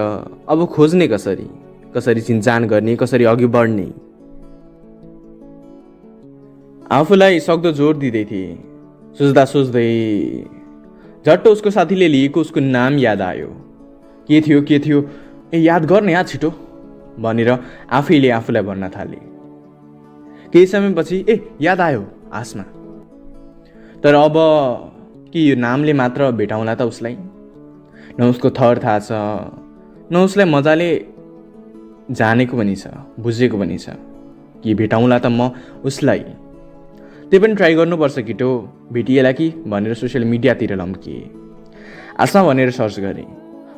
अब खोज्ने कसरी, कसरी चिन्जान गर्ने, कसरी अघि बढ्ने? आफूलाई सक्दो जोड दिँदै थिएँ। सोच्दा सोच्दै झट्ट उसको साथीले लिएको उसको नाम याद आयो। के थियो, ए याद गर्ने याद छिटो भनेर आफैले आफूलाई भन्न थाले। केही समयपछि ए याद आयो, आसमा। तर अब के यो नामले मात्र भेटाउँला त उसलाई? न उसको थर थाहा छ, न उसलाई मजाले जानेको पनि छ, बुझेको पनि छ। कि भेटाउँला त म उसलाई? त्यही पनि ट्राई गर्नुपर्छ केटो, भेटिएला कि भनेर सोसियल मिडियातिर लम्किए। आसमा भनेर सर्च गरेँ,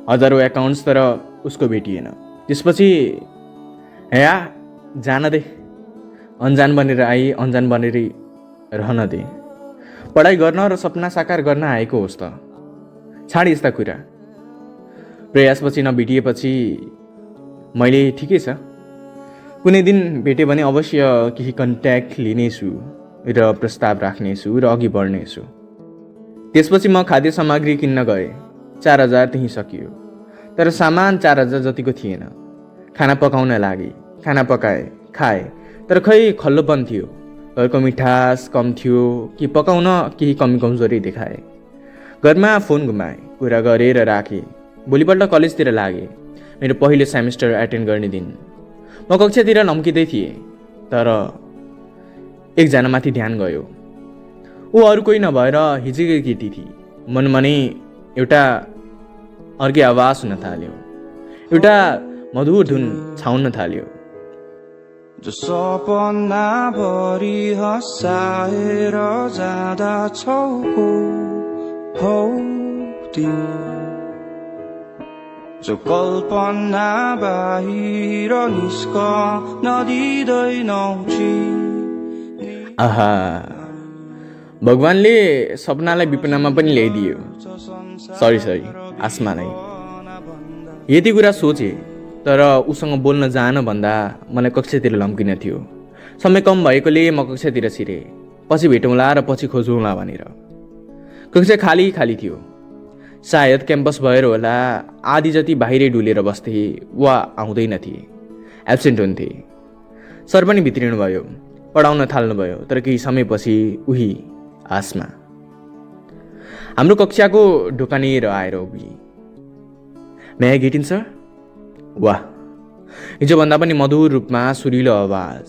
हजारौँ एकाउन्ट्स, तर उसको भेटिएन। त्यसपछि या जान दे, अन्जान बनेर आई, अन्जान बनेर रहन दे। पढाइ गर्न र सपना साकार गर्न आएको होस् त, छाड यस्ता कुरा। प्रयासपछि नभेटिएपछि मैले ठिकै छ, कुनै दिन भेटेँ भने अवश्य केही कन्ट्याक्ट लिनेछु र प्रस्ताव राख्नेछु र अघि बढ्नेछु। त्यसपछि म खाद्य सामग्री किन्न गएँ। 4000 त्यहीँ सकियो। तर सामान 4000 जतिको थिएन। खाना पकाउन लागे, खाना पकाएँ, खाएँ, तर खै खल्लोपन थियो। घरको मिठास कम थियो कि पकाउन केही कमी कमजोरी देखाए। घरमा फोन घुमाएँ, कुरा गरेर राखेँ। भोलिपल्ट कलेजतिर लागेँ। मेरो पहिलो सेमिस्टर एटेन्ड गर्ने दिन। म कक्षातिर लम्किँदै थिएँ, तर एकजनामाथि ध्यान गयो। ऊ अरू कोही नभएर हिजोकै केटी थिए। मनमा नै एउटा अर्कै आवाज हुन थाल्यो, एउटा मधुर धुन छाउन थाल्यो। जो सपना भरि हँसाएर जाँदा छौ हौ तिमी, जो कल्पना बाहिर निस्कन दिँदैनौ चिनी। आहा, भगवानले सपनालाई विपनामा पनि ल्याइदियो। सरी आसमालाई। यति कुरा सोचे, तर उसँग बोल्न जान भन्दा मलाई कक्षातिर लम्किन थियो। समय कम भएकोले म कक्षातिर छिरेँ। पछि भेटौँला र पछि खोजौँला भनेर। कक्षा खाली खाली थियो। सायद क्याम्पस भएर होला, आधी जति बाहिरै डुलेर बस्थे वा आउँदैन थिए, एब्सेन्ट हुन्थे। सर पनि भित्रिनु भयो, पढाउन थाल्नुभयो। तर केही समयपछि उही आसमा हाम्रो कक्षाको ढोकानेर आएर उभिए। मे आई गेट इन सर? वाह, हिजोभन्दा पनि मधुर रूपमा सुरिलो आवाज,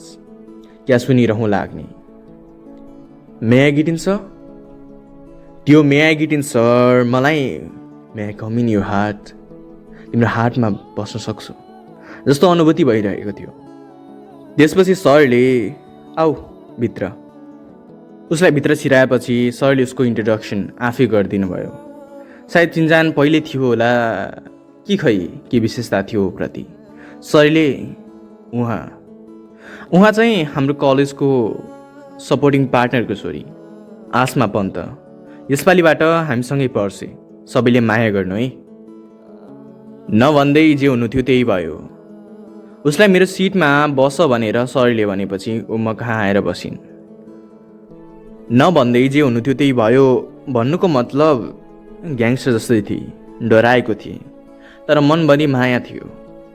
क्या सुनिरहँ लाग्ने। मे आई गेट इन सर? त्यो मे आई गेट इन सर मलाई मे आई कम इन यो हार्ट, तिम्रो हार्टमा बस्न सक्छु जस्तो अनुभूति भइरहेको थियो। त्यसपछि सरले आऊ भित्र। उसलाई भित्र छिराएपछि सरले उसको इन्ट्रोडक्सन आफै गरिदिनु भयो। सायद चिन्जान पहिले थियो होला कि खै के विशेषता थियो प्रति। सरले उहाँ चाहिँ हाम्रो कलेजको सपोर्टिङ पार्टनरको छोरी आसमा पन्त। यसपालिबाट हामीसँगै पढ्छे, सबैले माया गर्नु है। नभन्दै जे हुनु थियो त्यही भयो। उसलाई मेरो सिटमा बस भनेर सरले भनेपछि ऊ म कहाँ आएर बसिन्। नभन्दै जे हुनु थियो त्यही भयो भन्नुको मतलब ग्याङ्स्टर जस्तै थिए, डराएको थिए, तर मनभरि माया थियो।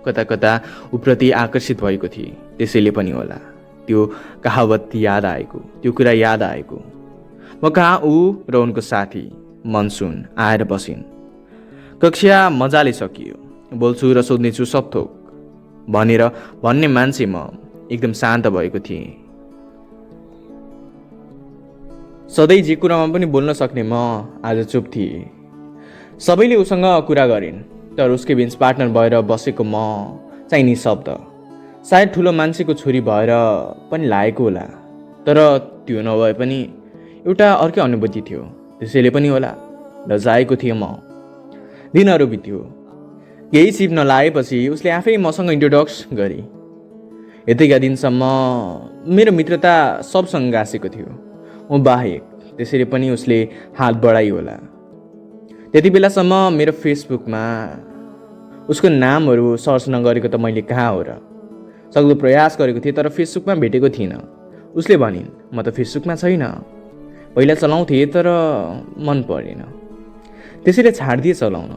कता कता उप्रति आकर्षित भएको थिए। त्यसैले पनि होला त्यो कहावत याद आएको, त्यो कुरा याद आएको। म कहाँ ऊ र उनको साथी मनसुन आएर बसिन्। कक्षा मजाले सकियो। बोल्छु र सोध्नेछु सब थोक भनेर भन्ने मान्छे म एकदम शान्त भएको थिएँ। सधैँ जे कुरामा पनि बोल्न सक्ने म आज चुप थिएँ। सबैले उसँग कुरा गरिन्, तर उसकै बिन्स पार्टनर भएर बसेको म चाहिँ निशब्द। सायद ठुलो मान्छेको छोरी भएर पनि लागेको होला, तर त्यो नभए पनि एउटा अर्कै अनुभूति थियो। त्यसैले पनि होला लजाएको थिएँ म। दिनहरू बित्यो। केही सिप नलागेपछि उसले आफै मसँग इन्ट्रोडक्स गरी। यतिका दिनसम्म मेरो मित्रता सबसँग गाँसेको थियो, म बाहेक। त्यसैले पनि उसले हात बढाइ होला। त्यति बेलासम्म मेरो फेसबुकमा उसको नामहरू सर्च नगरेको त मैले कहाँ हो र। सक्दो प्रयास गरेको थिएँ, तर फेसबुकमा भेटेको थिइनँ। उसले भनिन् म त फेसबुकमा छैन। पहिला चलाउँथेँ तर मन परेन, त्यसैले छाडिदिए चलाउन।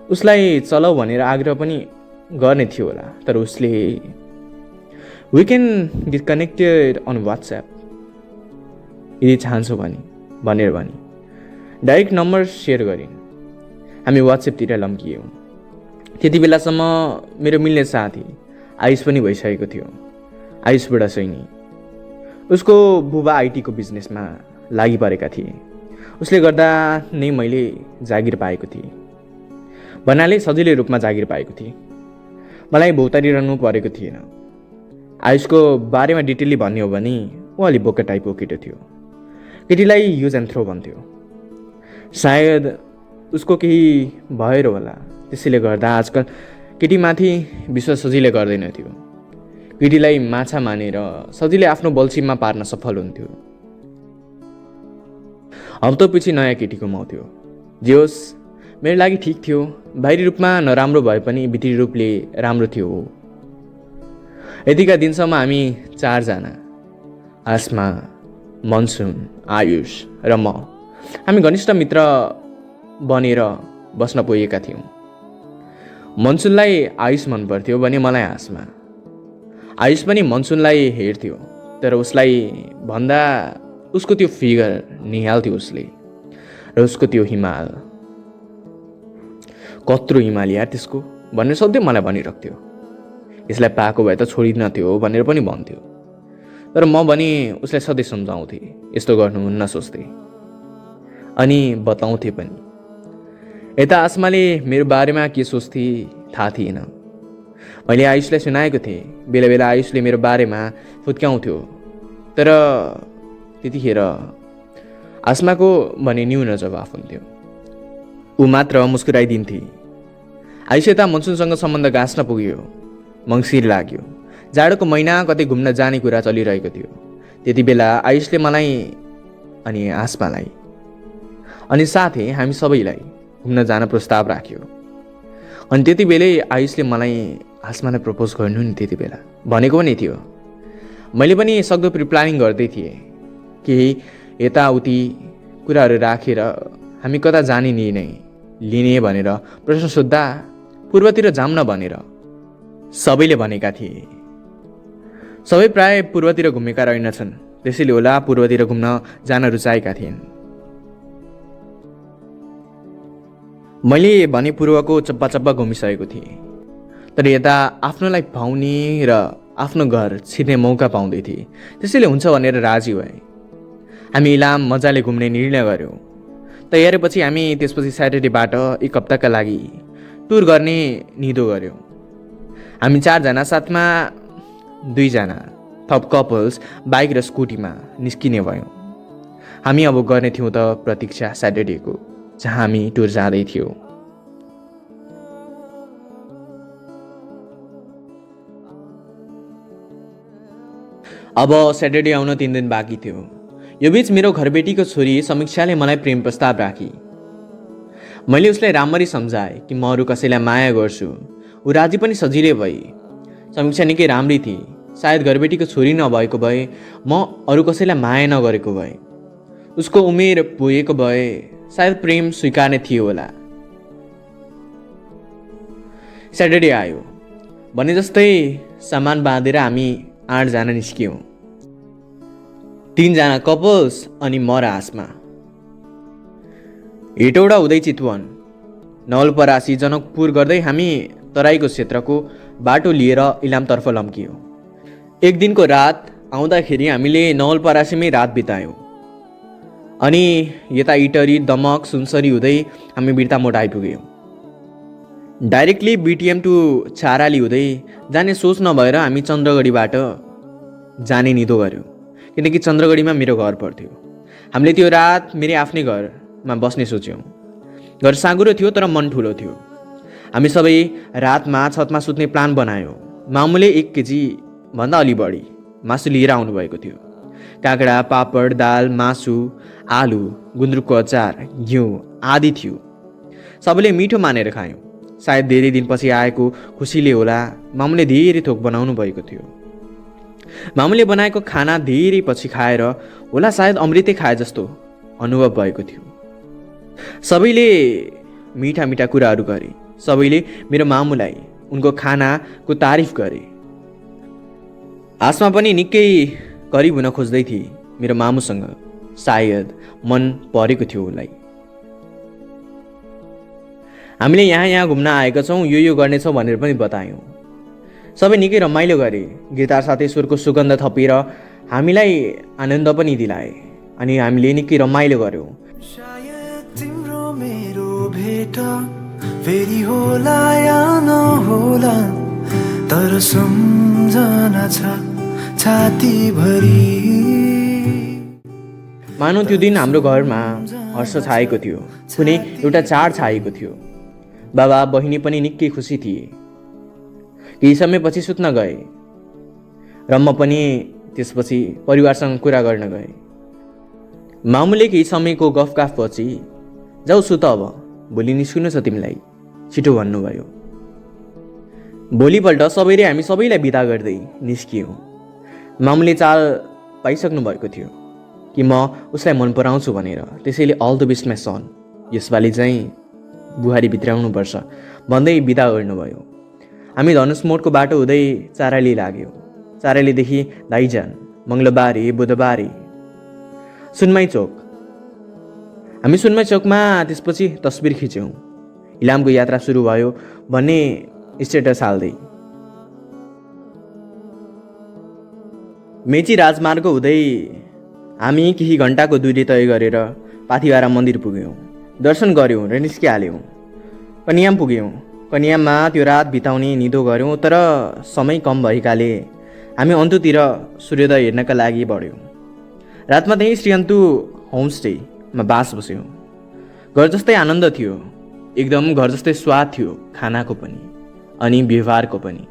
उसलाई चलाऊ भनेर आग्रह पनि गर्ने थियो होला, तर उसले we can get connected on WhatsApp यदि चाहन्छौ भनेर भनी डाइरेक्ट नम्बर सेयर गरिन्। हामी वाट्सएपतिर लम्कियौँ। त्यति बेलासम्म मेरो मिल्ने साथी आयुष पनि भइसकेको थियो। आयुष बुढा सैनी। उसको बुबा आइटीको बिजनेसमा लागि परेका थिए। उसले गर्दा नै मैले जागिर पाएको थिएँ। भन्नाले सजिलै रूपमा जागिर पाएको थिएँ। मलाई भौतारिरहनु परेको थिएन। आयुषको बारेमा डिटेलली भन्ने हो भने ऊ अलि बोका टाइपको केटो थियो। केटीलाई युज एन्ड थ्रो भन्थ्यो। सायद उसको केही भएर होला, त्यसैले गर्दा आजकल केटीमाथि विश्वास सजिलै गर्दैन थियो। केटीलाई माछा मानेर सजिलै आफ्नो बल्छीमा पार्न सफल हुन्थ्यो। हप्तापछि नयाँ केटी गुमाउँथ्यो। जे होस् मेरो लागि ठिक थियो। बाहिरी रूपमा नराम्रो भए पनि भित्री रूपले राम्रो थियो। यतिका दिनसम्म हामी चारजना, आसमा, मनसुन, आयुष र म, हामी घनिष्ठ मित्र बनेर बस्न पुगेका थियौँ। मनसुनलाई आयुष मन पर्थ्यो भने मलाई आसमा। आयुष पनि मनसुनलाई हेर्थ्यो, तर उसलाई भन्दा उसको त्यो फिगर निहाल्थ्यो उसले, र उसको त्यो हिमाल। कत्रो हिमाल यार त्यसको भनेर सधैँ मलाई भनिरहन्थ्यो। यसलाई पाएको भए त छोडिदिन्थ्यो भनेर पनि भन्थ्यो। तर म भने उसलाई सधैँ सम्झाउँथेँ यस्तो गर्नुहुन्न सोच्थेँ, अनि बताउँथेँ पनि। यता आसमाले मेरो बारेमा के सोच्थे थाहा थिएन। मैले आयुषलाई सुनाएको थिएँ। बेला बेला आयुषले मेरो बारेमा फुत्क्याउँथ्यो, तर त्यतिखेर आसमाको भने न्यून जवाफ हुन्थ्यो। ऊ मात्र मुस्कुराइदिन्थे। आयुष यता मनसुनसँग सम्बन्ध गाँस्न पुग्यो। मङ्सिर लाग्यो। जाडोको महिना कतै घुम्न जाने कुरा चलिरहेको थियो। त्यति बेला आयुषले मलाई अनि आसमालाई अनि साथै हामी सबैलाई घुम्न जान प्रस्ताव राख्यो। अनि त्यति बेलै आयुषले मलाई आसमालाई प्रपोज गर्नु नि त्यति बेला भनेको पनि थियो। मैले पनि सक्दो प्रिप्लानिङ गर्दै थिएँ। केही यताउति कुराहरू राखेर हामी कता जाने निर्णय लिने भनेर प्रश्न सोद्धा पूर्वतिर जाऊँ न भनेर सबैले भनेका थिए। सबै प्राय पूर्वतिर घुमेका रहेनछन्, त्यसैले होला पूर्वतिर घुम्न जान रुचाएका थिएन्। मैले भने पूर्वको चप्पा चप्पा घुमिसकेको थिएँ, तर यता आफ्नोलाई पाउने र आफ्नो घर छिर्ने मौका पाउँदै थिएँ। त्यसैले हुन्छ भनेर राजी भए। हामी इलाम मजाले घुम्ने निर्णय गऱ्यौँ। तयारीपछि हामी त्यसपछि स्याटरडेबाट एक हप्ताका लागि टुर गर्ने निधो गऱ्यौँ। हामी चारजना, साथमा 2 जना थप कपल्स बाइक र स्कुटीमा निस्किने भयौँ। हामी अब गर्ने थियौँ त प्रतीक्षा स्याटरडेको, जहाँ हामी टुर जाँदै थियौँ। अब स्याटरडे आउन 3 दिन बाँकी थियो। यो बीच मेरो घरबेटीको छोरी समीक्षाले मलाई प्रेम प्रस्ताव राखी। मैले उसलाई राम्ररी सम्झाएँ कि म अरू कसैलाई माया गर्छु। ऊ राजी पनि सजिलै भई। समीक्षा निकै राम्री थिए। सायद घरबेटीको छोरी नभएको भए, म अरू कसैलाई माया नगरेको भए। उसको उमेर पुगेको भए सायद प्रेम स्वीकार्ने थियो होला। स्याटरडे आयो। भने जस्तै सामान बाँधेर हामी 8 जना निस्क्यौँ। 3 जना कपल्स अनि म र आसमा। हेटौडा हुँदै चितवन, नवलपरासी, जनकपुर गर्दै हामी तराईको क्षेत्रको बाटो लिएर इलामतर्फ लम्कियौँ। एक दिनको रात आउँदाखेरि हामीले नवलपरासीमै रात बितायौँ अनि यता इटरी, दमक, सुनसरी हुँदै हामी बिर्तामोड आइपुग्यौँ। डाइरेक्टली बिटिएम टु छाराली हुँदै जाने सोच नभएर हामी चन्द्रगढीबाट जाने निधो गऱ्यौँ, किनकि चन्द्रगढीमा मेरो घर पर्थ्यो। हामीले त्यो रात मेरो आफ्नै घरमा बस्ने सोच्यौँ। घर साँगुरो थियो तर मन ठुलो थियो। हामी सबै रातमा छतमा सुत्ने प्लान बनायौँ। मामुले 1 केजी भन्दा अलि बढी मासु लिएर आउनुभएको थियो। काँक्रा, पापड, दाल, मासु, आलु, गुन्द्रुकको अचार, घिउ आदि थियो। सबैले मिठो मानेर खायौँ। सायद धेरै दिनपछि आएको खुसीले होला मामुले धेरै थोक बनाउनु भएको थियो। मामुले बनाएको खाना धेरै पछि खाएर होला सायद अमृतै खाए जस्तो अनुभव भएको थियो। सबैले मिठा मिठा कुराहरू गरे। सबैले मेरो मामुलाई उनको खानाको तारिफ गरे। आसमा पनि निकै करिब हुन खोज्दै थिए मेरो मामुसँग। सायद मन परेको थियो उसलाई। हामीले यहाँ घुम्न आएका छौँ, यो गर्नेछौँ भनेर पनि बतायौँ। सबै निकै रमाइलो गरे। गिटार साथै स्वरको सुगन्ध थपेर हामीलाई आनन्द पनि दिलाए अनि हामीले निकै रमाइलो गऱ्यौँ। सायद तिम्रो मेरो भेट फेरि होला या नहोला, तर सम्झना छ छातीभरि। मानौ त्यो दिन हाम्रो घरमा हर्ष छाएको थियो, कुनै एउटा चाड छाएको थियो। बाबा बहिनी पनि निकै खुसी थिए। केही समयपछि सुत्न गए र म पनि त्यसपछि परिवारसँग कुरा गर्न गएँ। मामुले केही समयको गफगाफ पछि जाऊ सुत, अब भोलि निस्किनु छ तिमीलाई, छिटो भन्नुभयो। भोलिपल्ट सबैले हामी सबैलाई बिदा गर्दै निस्कियौँ। मामुले चाल पाइसक्नु भएको थियो कि म उसलाई मन पराउँछु भनेर, त्यसैले अल द बेस्ट माई सन, यसपालि चाहिँ बुहारी भित्राउनुपर्छ भन्दै बिदा गर्नुभयो। हामी धनुषमोडको बाटो हुँदै चाराली लाग्यौँ। चारालीदेखि दाइजान, मङ्गलबारे, बुधबारे, सुनमाई चोक। हामी सुनमाई चोकमा त्यसपछि तस्बिर खिच्यौँ। इलामको यात्रा सुरु भयो भन्ने स्टेटस हाल्दै। मेची राजमार्ग हुँदै हामी केही घन्टाको दूरी तय गरेर पाथिभारा मन्दिर पुग्यौँ। दर्शन गऱ्यौँ र निस्किहाल्यौँ। कन्याम पुग्यौँ। कन्याममा त्यो रात बिताउने निधो गऱ्यौँ, तर समय कम भएकाले हामी अन्ततिर सूर्योदय हेर्नका लागि बढ्यौँ। रातमा त्यही श्रीअन्तु होमस्टेमा बास बस्यौँ। घर जस्तै आनन्द थियो, एकदम घर जस्तै स्वाद थियो, खानाको पनि अनि व्यवहारको पनि।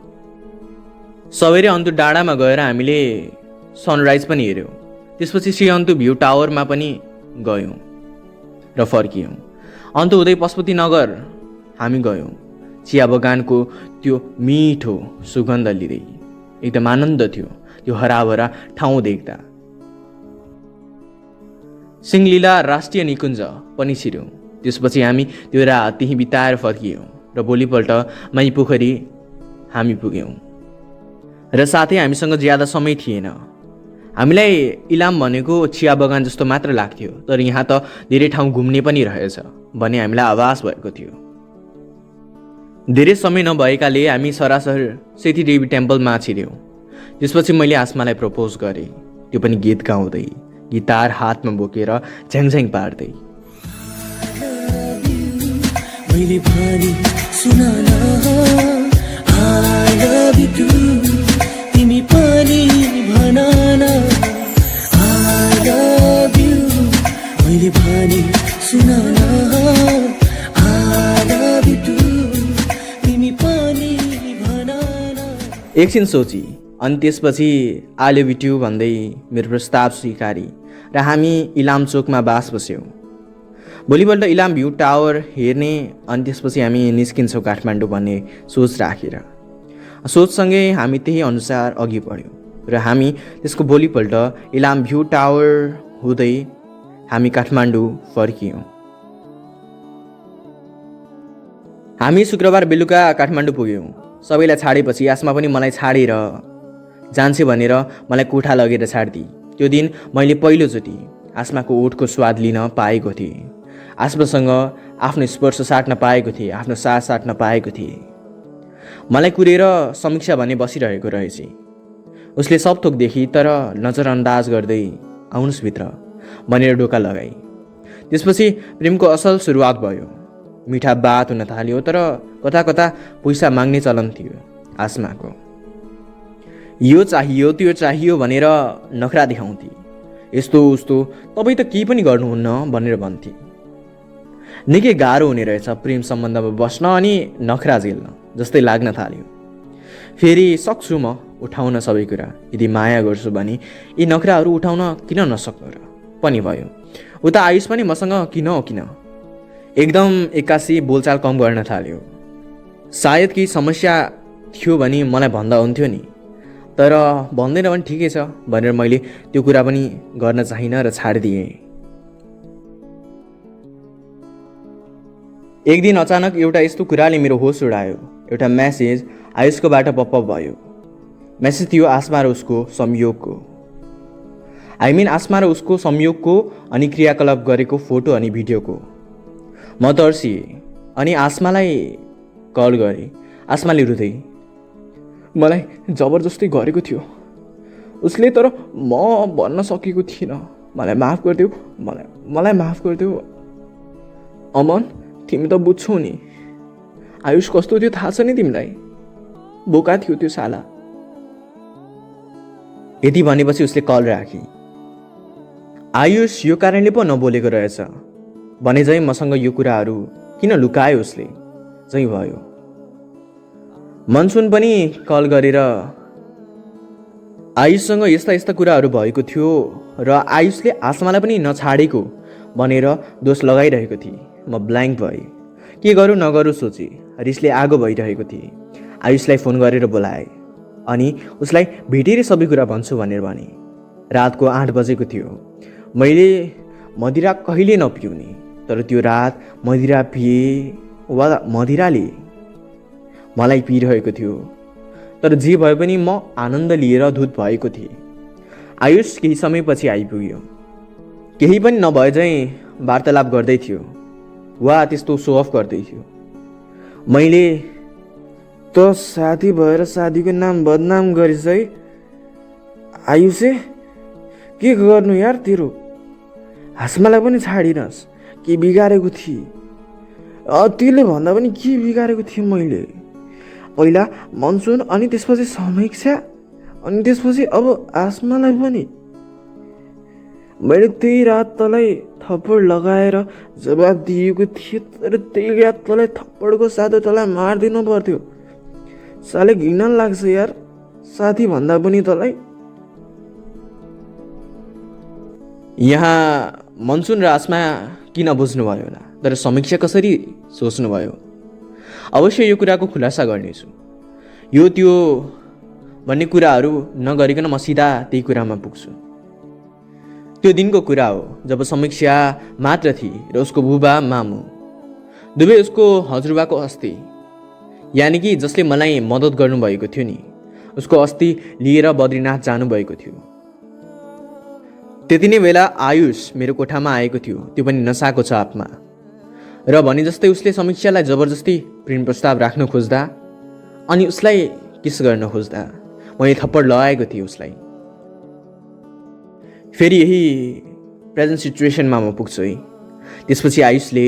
सवेरे अन्तु डाँडामा गएर हामीले सनराइज पनि हेऱ्यौँ। त्यसपछि श्रीअन्तु भ्यू टावरमा पनि गयौँ र फर्कियौँ। अन्तु हुँदै पशुपति नगर हामी गयौँ। चिया बगानको त्यो मिठो सुगन्ध लिँदै एकदम आनन्द थियो त्यो हराभरा ठाउँ देख्दा। सिङलीला राष्ट्रिय निकुञ्ज पनि छिर्यौँ। त्यसपछि हामी त्यो रात त्यहीँ बिताएर फर्कियौँ र भोलिपल्ट माई पोखरी हामी पुग्यौँ। र साथै हामीसँग ज्यादा समय थिएन। हामीलाई इलाम भनेको चिया बगान जस्तो मात्र लाग्थ्यो, तर यहाँ त धेरै ठाउँ घुम्ने पनि रहेछ भन्ने हामीलाई आभास भएको थियो। धेरै समय नभएकाले हामी सरासर सेतीदेवी टेम्पलमा छिर्यौँ। त्यसपछि मैले आसमालाई प्रपोज गरेँ, त्यो पनि गीत गाउँदै, गिटार हातमा बोकेर झ्याङझ्याङ पार्दै। तिमी पनि भन न I love you, मैले पनि सुन न I love you too, तिमी पनि भन न। एकछिन सोची अनि त्यसपछि I love you too भन्दै मेरो प्रस्ताव स्वीकारी र हामी इलाम चोकमा बास बस्यौँ। भोलिपल्ट इलाम भ्यू टावर हेर्ने अनि त्यसपछि हामी निस्किन्छौँ काठमाडौँ भन्ने सोच राखेर। सोचसँगै हामी त्यही अनुसार अघि बढ्यौँ र हामी त्यसको भोलिपल्ट इलाम भ्यू टावर हुँदै हामी काठमाडौँ फर्कियौँ। हामी शुक्रबार बेलुका काठमाडौँ पुग्यौँ। सबैलाई छाडेपछि आसमा पनि मलाई छाडेर जान्छे भनेर मलाई कोठा लगेर छाडिदिए। त्यो दिन मैले पहिलोचोटि आसमाको ओठको स्वाद लिन पाएको थिएँ। आसमासँग आफ्नो स्पर्श साट्न पाएको थिएँ, आफ्नो सास साट्न पाएको थिएँ। मलाई कुरेर समीक्षा भने बसिरहेको रहेछ। उसले सब थोक देखी तर नजरअन्दाज गर्दै आउनुहोस् भित्र भनेर डोका लगाई। त्यसपछि प्रेमको असल सुरुवात भयो। मिठा बात हुन थाल्यो तर कता कता पैसा माग्ने चलन थियो आसमाको। यो चाहियो त्यो चाहियो भनेर नखरा देखाउँथे। यस्तो उस्तो तपाईँ त केही पनि गर्नुहुन्न भनेर भन्थे। निकै गाह्रो हुने रहेछ प्रेम सम्बन्धमा बस्न अनि नखरा झेल्न जस्तै लाग्न थाल्यो। फेरि सक्छु म उठाउन सबै कुरा, यदि माया गर्छु भने यी नखराहरू उठाउन किन नसक्नु र पनि भयो। उता आयुष पनि मसँग किन एकदम एक्कासी बोलचाल कम गर्न थाल्यो। सायद केही समस्या थियो भने मलाई भन्दा हुन्थ्यो नि, तर भन्दैन भने ठिकै छ भनेर मैले त्यो कुरा पनि गर्न चाहिनँ र छाडिदिएँ। एक दिन अचानक एउटा यस्तो कुराले मेरो होस उडायो। एउटा मेसेज आयुषकोबाट पपअप भयो। मेसेज थियो आसमा र उसको संयोगको। आसमा र उसको संयोगको अनि क्रियाकलाप गरेको फोटो अनि भिडियोको। म तर्सिएँ अनि आसमालाई कल गरेँ। आसमाले रुँदै मलाई जबरजस्ती गरेको थियो उसले, तर म भन्न सकेको थिइनँ। मलाई माफ गरिदेऊ, मलाई माफ गरिदेऊ। अमन तिमी त बुझ्छौ नि आयुष कस्तो थियो थाहा छ नि तिमीलाई। बोका थियो त्यो साला। यति भनेपछि उसले कल राखी। आयुष यो कारणले पो नबोलेको रहेछ भने चाहिँ मसँग यो कुराहरू किन लुकायो उसले चाहिँ भयो। मनसुन पनि कल गरेर आयुषसँग यस्ता यस्ता कुराहरू भएको थियो र आयुषले आसमालाई पनि नछाडेको भनेर दोष लगाइरहेको थिए। म ब्ल्याङ्क भएँ। के गरौँ नगरौँ सोचेँ। रिसले आगो भइरहेको थिएँ। आयुषलाई फोन गरेर बोलाएँ अनि उसलाई भेटेर सबै कुरा भन्छु भनेर भने। रातको 8 बजेको थियो। मैले मदिरा कहिले नपिउने, तर त्यो रात मदिरा पिएँ वा मदिराले मलाई पिइरहेको थियो। तर जे भए पनि म आनन्द लिएर धुत भएको थिएँ। आयुष केही समयपछि आइपुग्यो। केही पनि नभए चाहिँ वार्तालाप गर्दै थियो वा त्यस्तो सो अफ गर्दै थियो। मैले त साथी भएर साथीको नाम बदनाम गरिस् है आयुषे, के गर्नु यार तेरो। आसमालाई पनि छाडिनस्, के बिगारेको थिएँ। त्यसले भन्दा पनि के बिगारेको थिएँ मैले। पहिला मनसुन अनि त्यसपछि समीक्षा अनि त्यसपछि अब आसमालाई पनि। मैले त्यही रात तँलाई थप्पड लगाएर जवाब दिएको थिएँ, तर त्यही रात तँलाई थप्पडको साथै तँलाई मारिदिनु पर्थ्यो। साले घिन लाग्छ यार साथी भन्दा पनि तँलाई। यहाँ मनसुन र आसमा किन बुझ्नुभयो होला, तर समीक्षा कसरी सोच्नुभयो अवश्य यो कुराको खुलासा गर्नेछु। यो त्यो भन्ने कुराहरू नगरिकन म सिधा त्यही कुरामा पुग्छु। त्यो दिनको कुरा हो जब समीक्षा मात्र थिए र उसको बुबा मामु दुवै उसको हजुरबाको अस्थि, यानि कि जसले मलाई मद्दत गर्नुभएको थियो नि, उसको अस्थि लिएर बद्रीनाथ जानुभएको थियो। त्यति नै बेला आयुष मेरो कोठामा आएको थियो, त्यो पनि नसाको चापमा। र भने जस्तै उसले समीक्षालाई जबरजस्ती प्रेम प्रस्ताव राख्न खोज्दा अनि उसलाई किस गर्न खोज्दा मैले थप्पड लगाएको थिएँ उसलाई। फेरि यही प्रेजेन्ट सिचुएसनमा म पुग्छु है। त्यसपछि आयुषले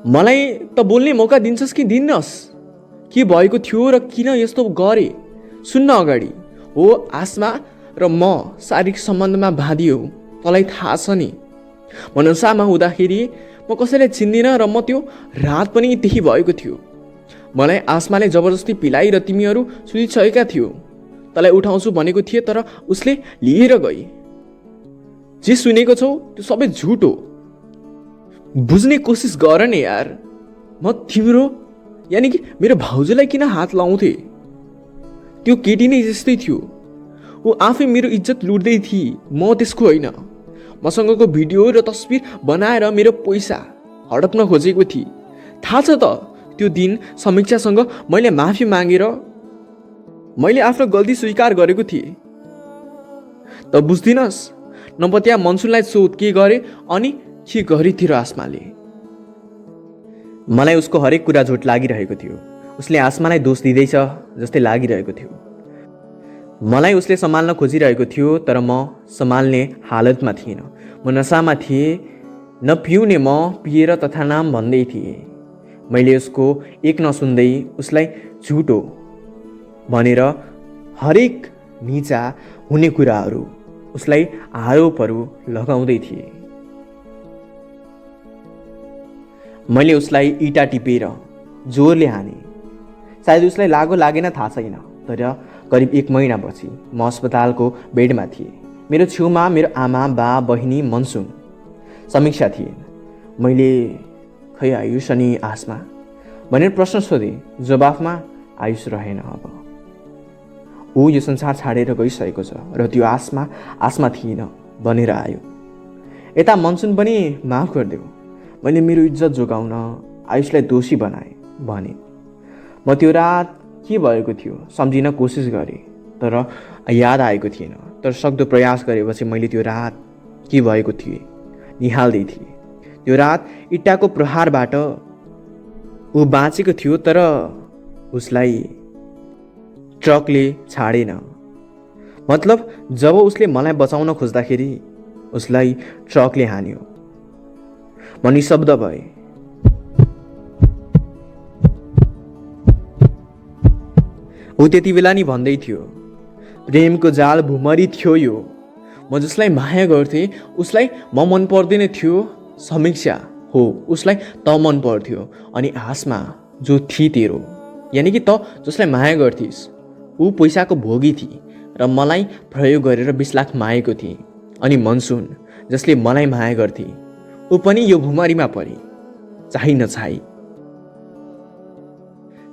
मलाई त बोल्ने मौका दिन्छस् कि दिन्नस्, के भएको थियो र किन यस्तो गरे सुन्न अगाडि। हो आसमा र म शारीरिक सम्बन्धमा बाँधियो, तँलाई थाहा छ नि। म नसामा हुँदाखेरि म कसैलाई चिन्दिनँ र म त्यो रात पनि त्यही भएको थियो। मलाई आसमाले जबरजस्ती पिलाइ र तिमीहरू सुतिसकेका थियो। तँलाई उठाउँछु भनेको थिएँ तर उसले लिएर गई। जे सुनेको छौ त्यो सबै झुट हो। बुझ्ने कोसिस गर नि यार। म तिम्रो यानि कि मेरो भाउजूलाई किन हात लाउँथे? त्यो केटी नै जस्तै थियो। ऊ आफै मेरो इज्जत लुट्दै थिए, म त्यसको होइन। मसँगको भिडियो र तस्बिर बनाएर मेरो पैसा हडप्न खोजेको थिए। थाहा छ त त्यो दिन समीक्षासँग मैले माफी मागेर मैले आफ्नो गल्ती स्वीकार गरेको थिएँ। त बुझ्दिनस्? नपत्या मनसुनलाई सोध के गरे अनि के गरितिर आसमाले। मलाई उसको हरेक कुरा झुट लागिरहेको थियो। उसले आसमालाई दोष दिँदैछ जस्तै लागिरहेको थियो। मलाई उसले सम्हाल्न खोजिरहेको थियो, तर म सम्हाल्ने हालतमा थिएन। म नसामा थिएँ। नपिउने म पिएर तथा नाम भन्दै थिएँ। मैले उसको एक नसुन्दै उसलाई झुटो भनेर हरेक निचा हुने कुराहरू उसलाई आरोपहरू लगाउँदै थिएँ। मैले उसलाई इँटा टिपेर जोरले हाने। सायद उसलाई लागेन थाहा छैन, तर करिब 1 महिनापछि म अस्पतालको बेडमा थिएँ। मेरो छेउमा मेरो आमा, बा, बहिनी, मनसुन, समीक्षा थिएन। मैले खै आयुष अनि आसमा भनेर प्रश्न सोधेँ। जवाफमा आयुष रहेन। अब ऊ यो संसार छाडेर गइसकेको छ र त्यो आसमा थिएन भनेर आयो। यता मनसुन पनि माफ गरिदेऊ, मैले मेरो इज्जत जोगाउन आयुषलाई दोषी बनाएँ भने। म त्यो रात के भएको थियो सम्झिन कोसिस गरेँ, तर याद आएको थिएन। तर सक्दो प्रयास गरेपछि मैले त्यो रात के भएको थिएँ निहाल्दै थिएँ। त्यो रात इँटाको प्रहारबाट ऊ बाँचेको थियो, तर उसलाई ट्रकले छाडेन। मतलब जब उसले मलाई बचाउन खोज्दाखेरि उसलाई ट्रकले हान्यो। म निशब्द भएँ। ऊ त्यति बेला नि भन्दै थियो, प्रेमको जाल भुमरी थियो यो। म जसलाई माया गर्थेँ उसलाई म मन पर्दैन थियो। समीक्षा हो, उसलाई त मन पर्थ्यो। अनि आसमा जो थिए तेरो, यानि कि त जसलाई माया गर्थिस्, ऊ पैसाको भोगी थिए र मलाई प्रयोग गरेर 20 लाख मागेको थिए। अनि मनसुन जसले मलाई माया गर्थे, ऊ पनि यो भुमरीमा परे, चाहि नचाहि।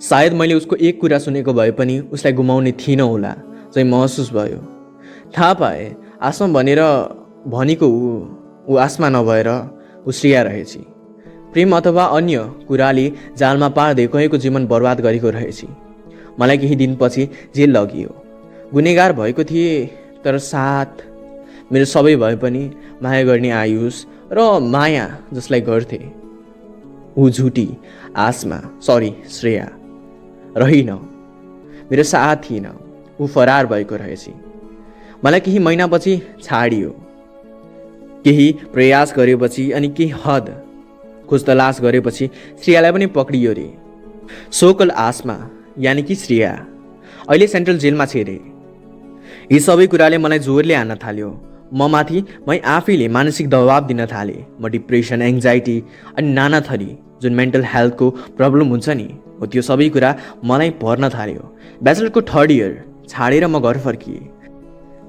सायद मैले उसको एक कुरा सुनेको भए पनि उसलाई गुमाउने थिइनँ होला चाहिँ महसुस भयो। थाहा पाएँ आसमा भनेर भनेको ऊ आसमा नभएर ऊ श्रेया रहेछ। प्रेम अथवा अन्य कुराले जालमा पार्दै कहीँको जीवन बर्बाद गरेको रहेछ। मलाई केही दिनपछि जेल लगियो। गुनेगार भएको थिएँ, तर साथ मेरो सबै भए पनि माया गर्ने आयुष र माया जसलाई गर्थे ऊ झुटी श्रेया रहिन। मेरो साथ थिएन, ऊ फरार भएको रहेछ। मलाई केही महिनापछि छाडियो। केही प्रयास गरेपछि अनि केही हद खोज तलास गरेपछि श्रेयालाई पनि पक्रियो रे। सोकल आसमा यानि कि श्रेया अहिले सेन्ट्रल जेलमा छ रे। यी सबै कुराले मलाई जोरले हान्न थाल्यो। म माथि मै आफैले मानसिक दबाव दिन थालेँ। म डिप्रेसन, एङ्जाइटी अनि नाना थरी जुन मेन्टल हेल्थको प्रब्लम हुन्छ नि, हो त्यो सबै कुरा मलाई पर्न थाल्यो। ब्याचलरको 3rd इयर छाडेर म घर फर्किएँ।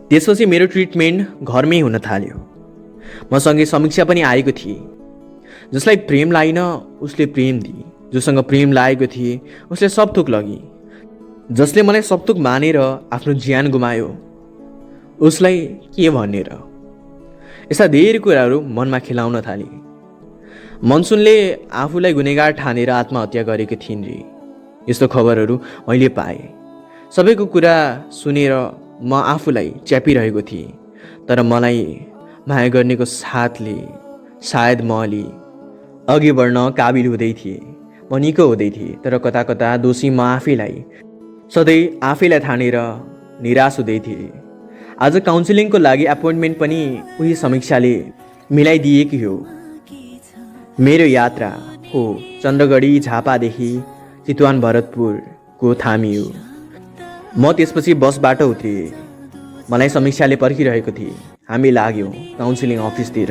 त्यसपछि मेरो ट्रिटमेन्ट घरमै हुन थाल्यो। मसँगै समीक्षा पनि आएको थिए। जसलाई प्रेम लागेन उसले प्रेम दिए, जोसँग प्रेम लागेको थिए उसले सबथोक लगी। जसले मलाई सबथोक मानेर आफ्नो ज्यान गुमायो उसलाई के भन्ने र। यस्ता धेरै कुराहरू मनमा खेलाउन थाले। मनसुनले आफूलाई गुनेगार ठानेर आत्महत्या गरेकी थिइन् रे। यस्तो खबरहरू मैले पाएँ। सबैको कुरा सुनेर म आफूलाई च्यापिरहेको थिएँ। तर मलाई माया गर्नेको साथले सायद म अलि अघि बढ्न काबिल हुँदै थिएँ। म निको हुँदै थिएँ, तर कता कता दोषी म आफैलाई सधैँ आफैलाई ठानेर निराश हुँदै थिएँ। आज काउन्सिलिङको लागि एपोइन्टमेन्ट पनि उही समीक्षाले मिलाइदिएकी हो। मेरो यात्रा हो चन्द्रगढी झापादेखि चितवन भरतपुरको थामियो। म त्यसपछि बसबाट उत्रिएँ। मलाई समीक्षाले पर्खिरहेको थिए। हामी लाग्यौँ काउन्सिलिङ अफिसतिर।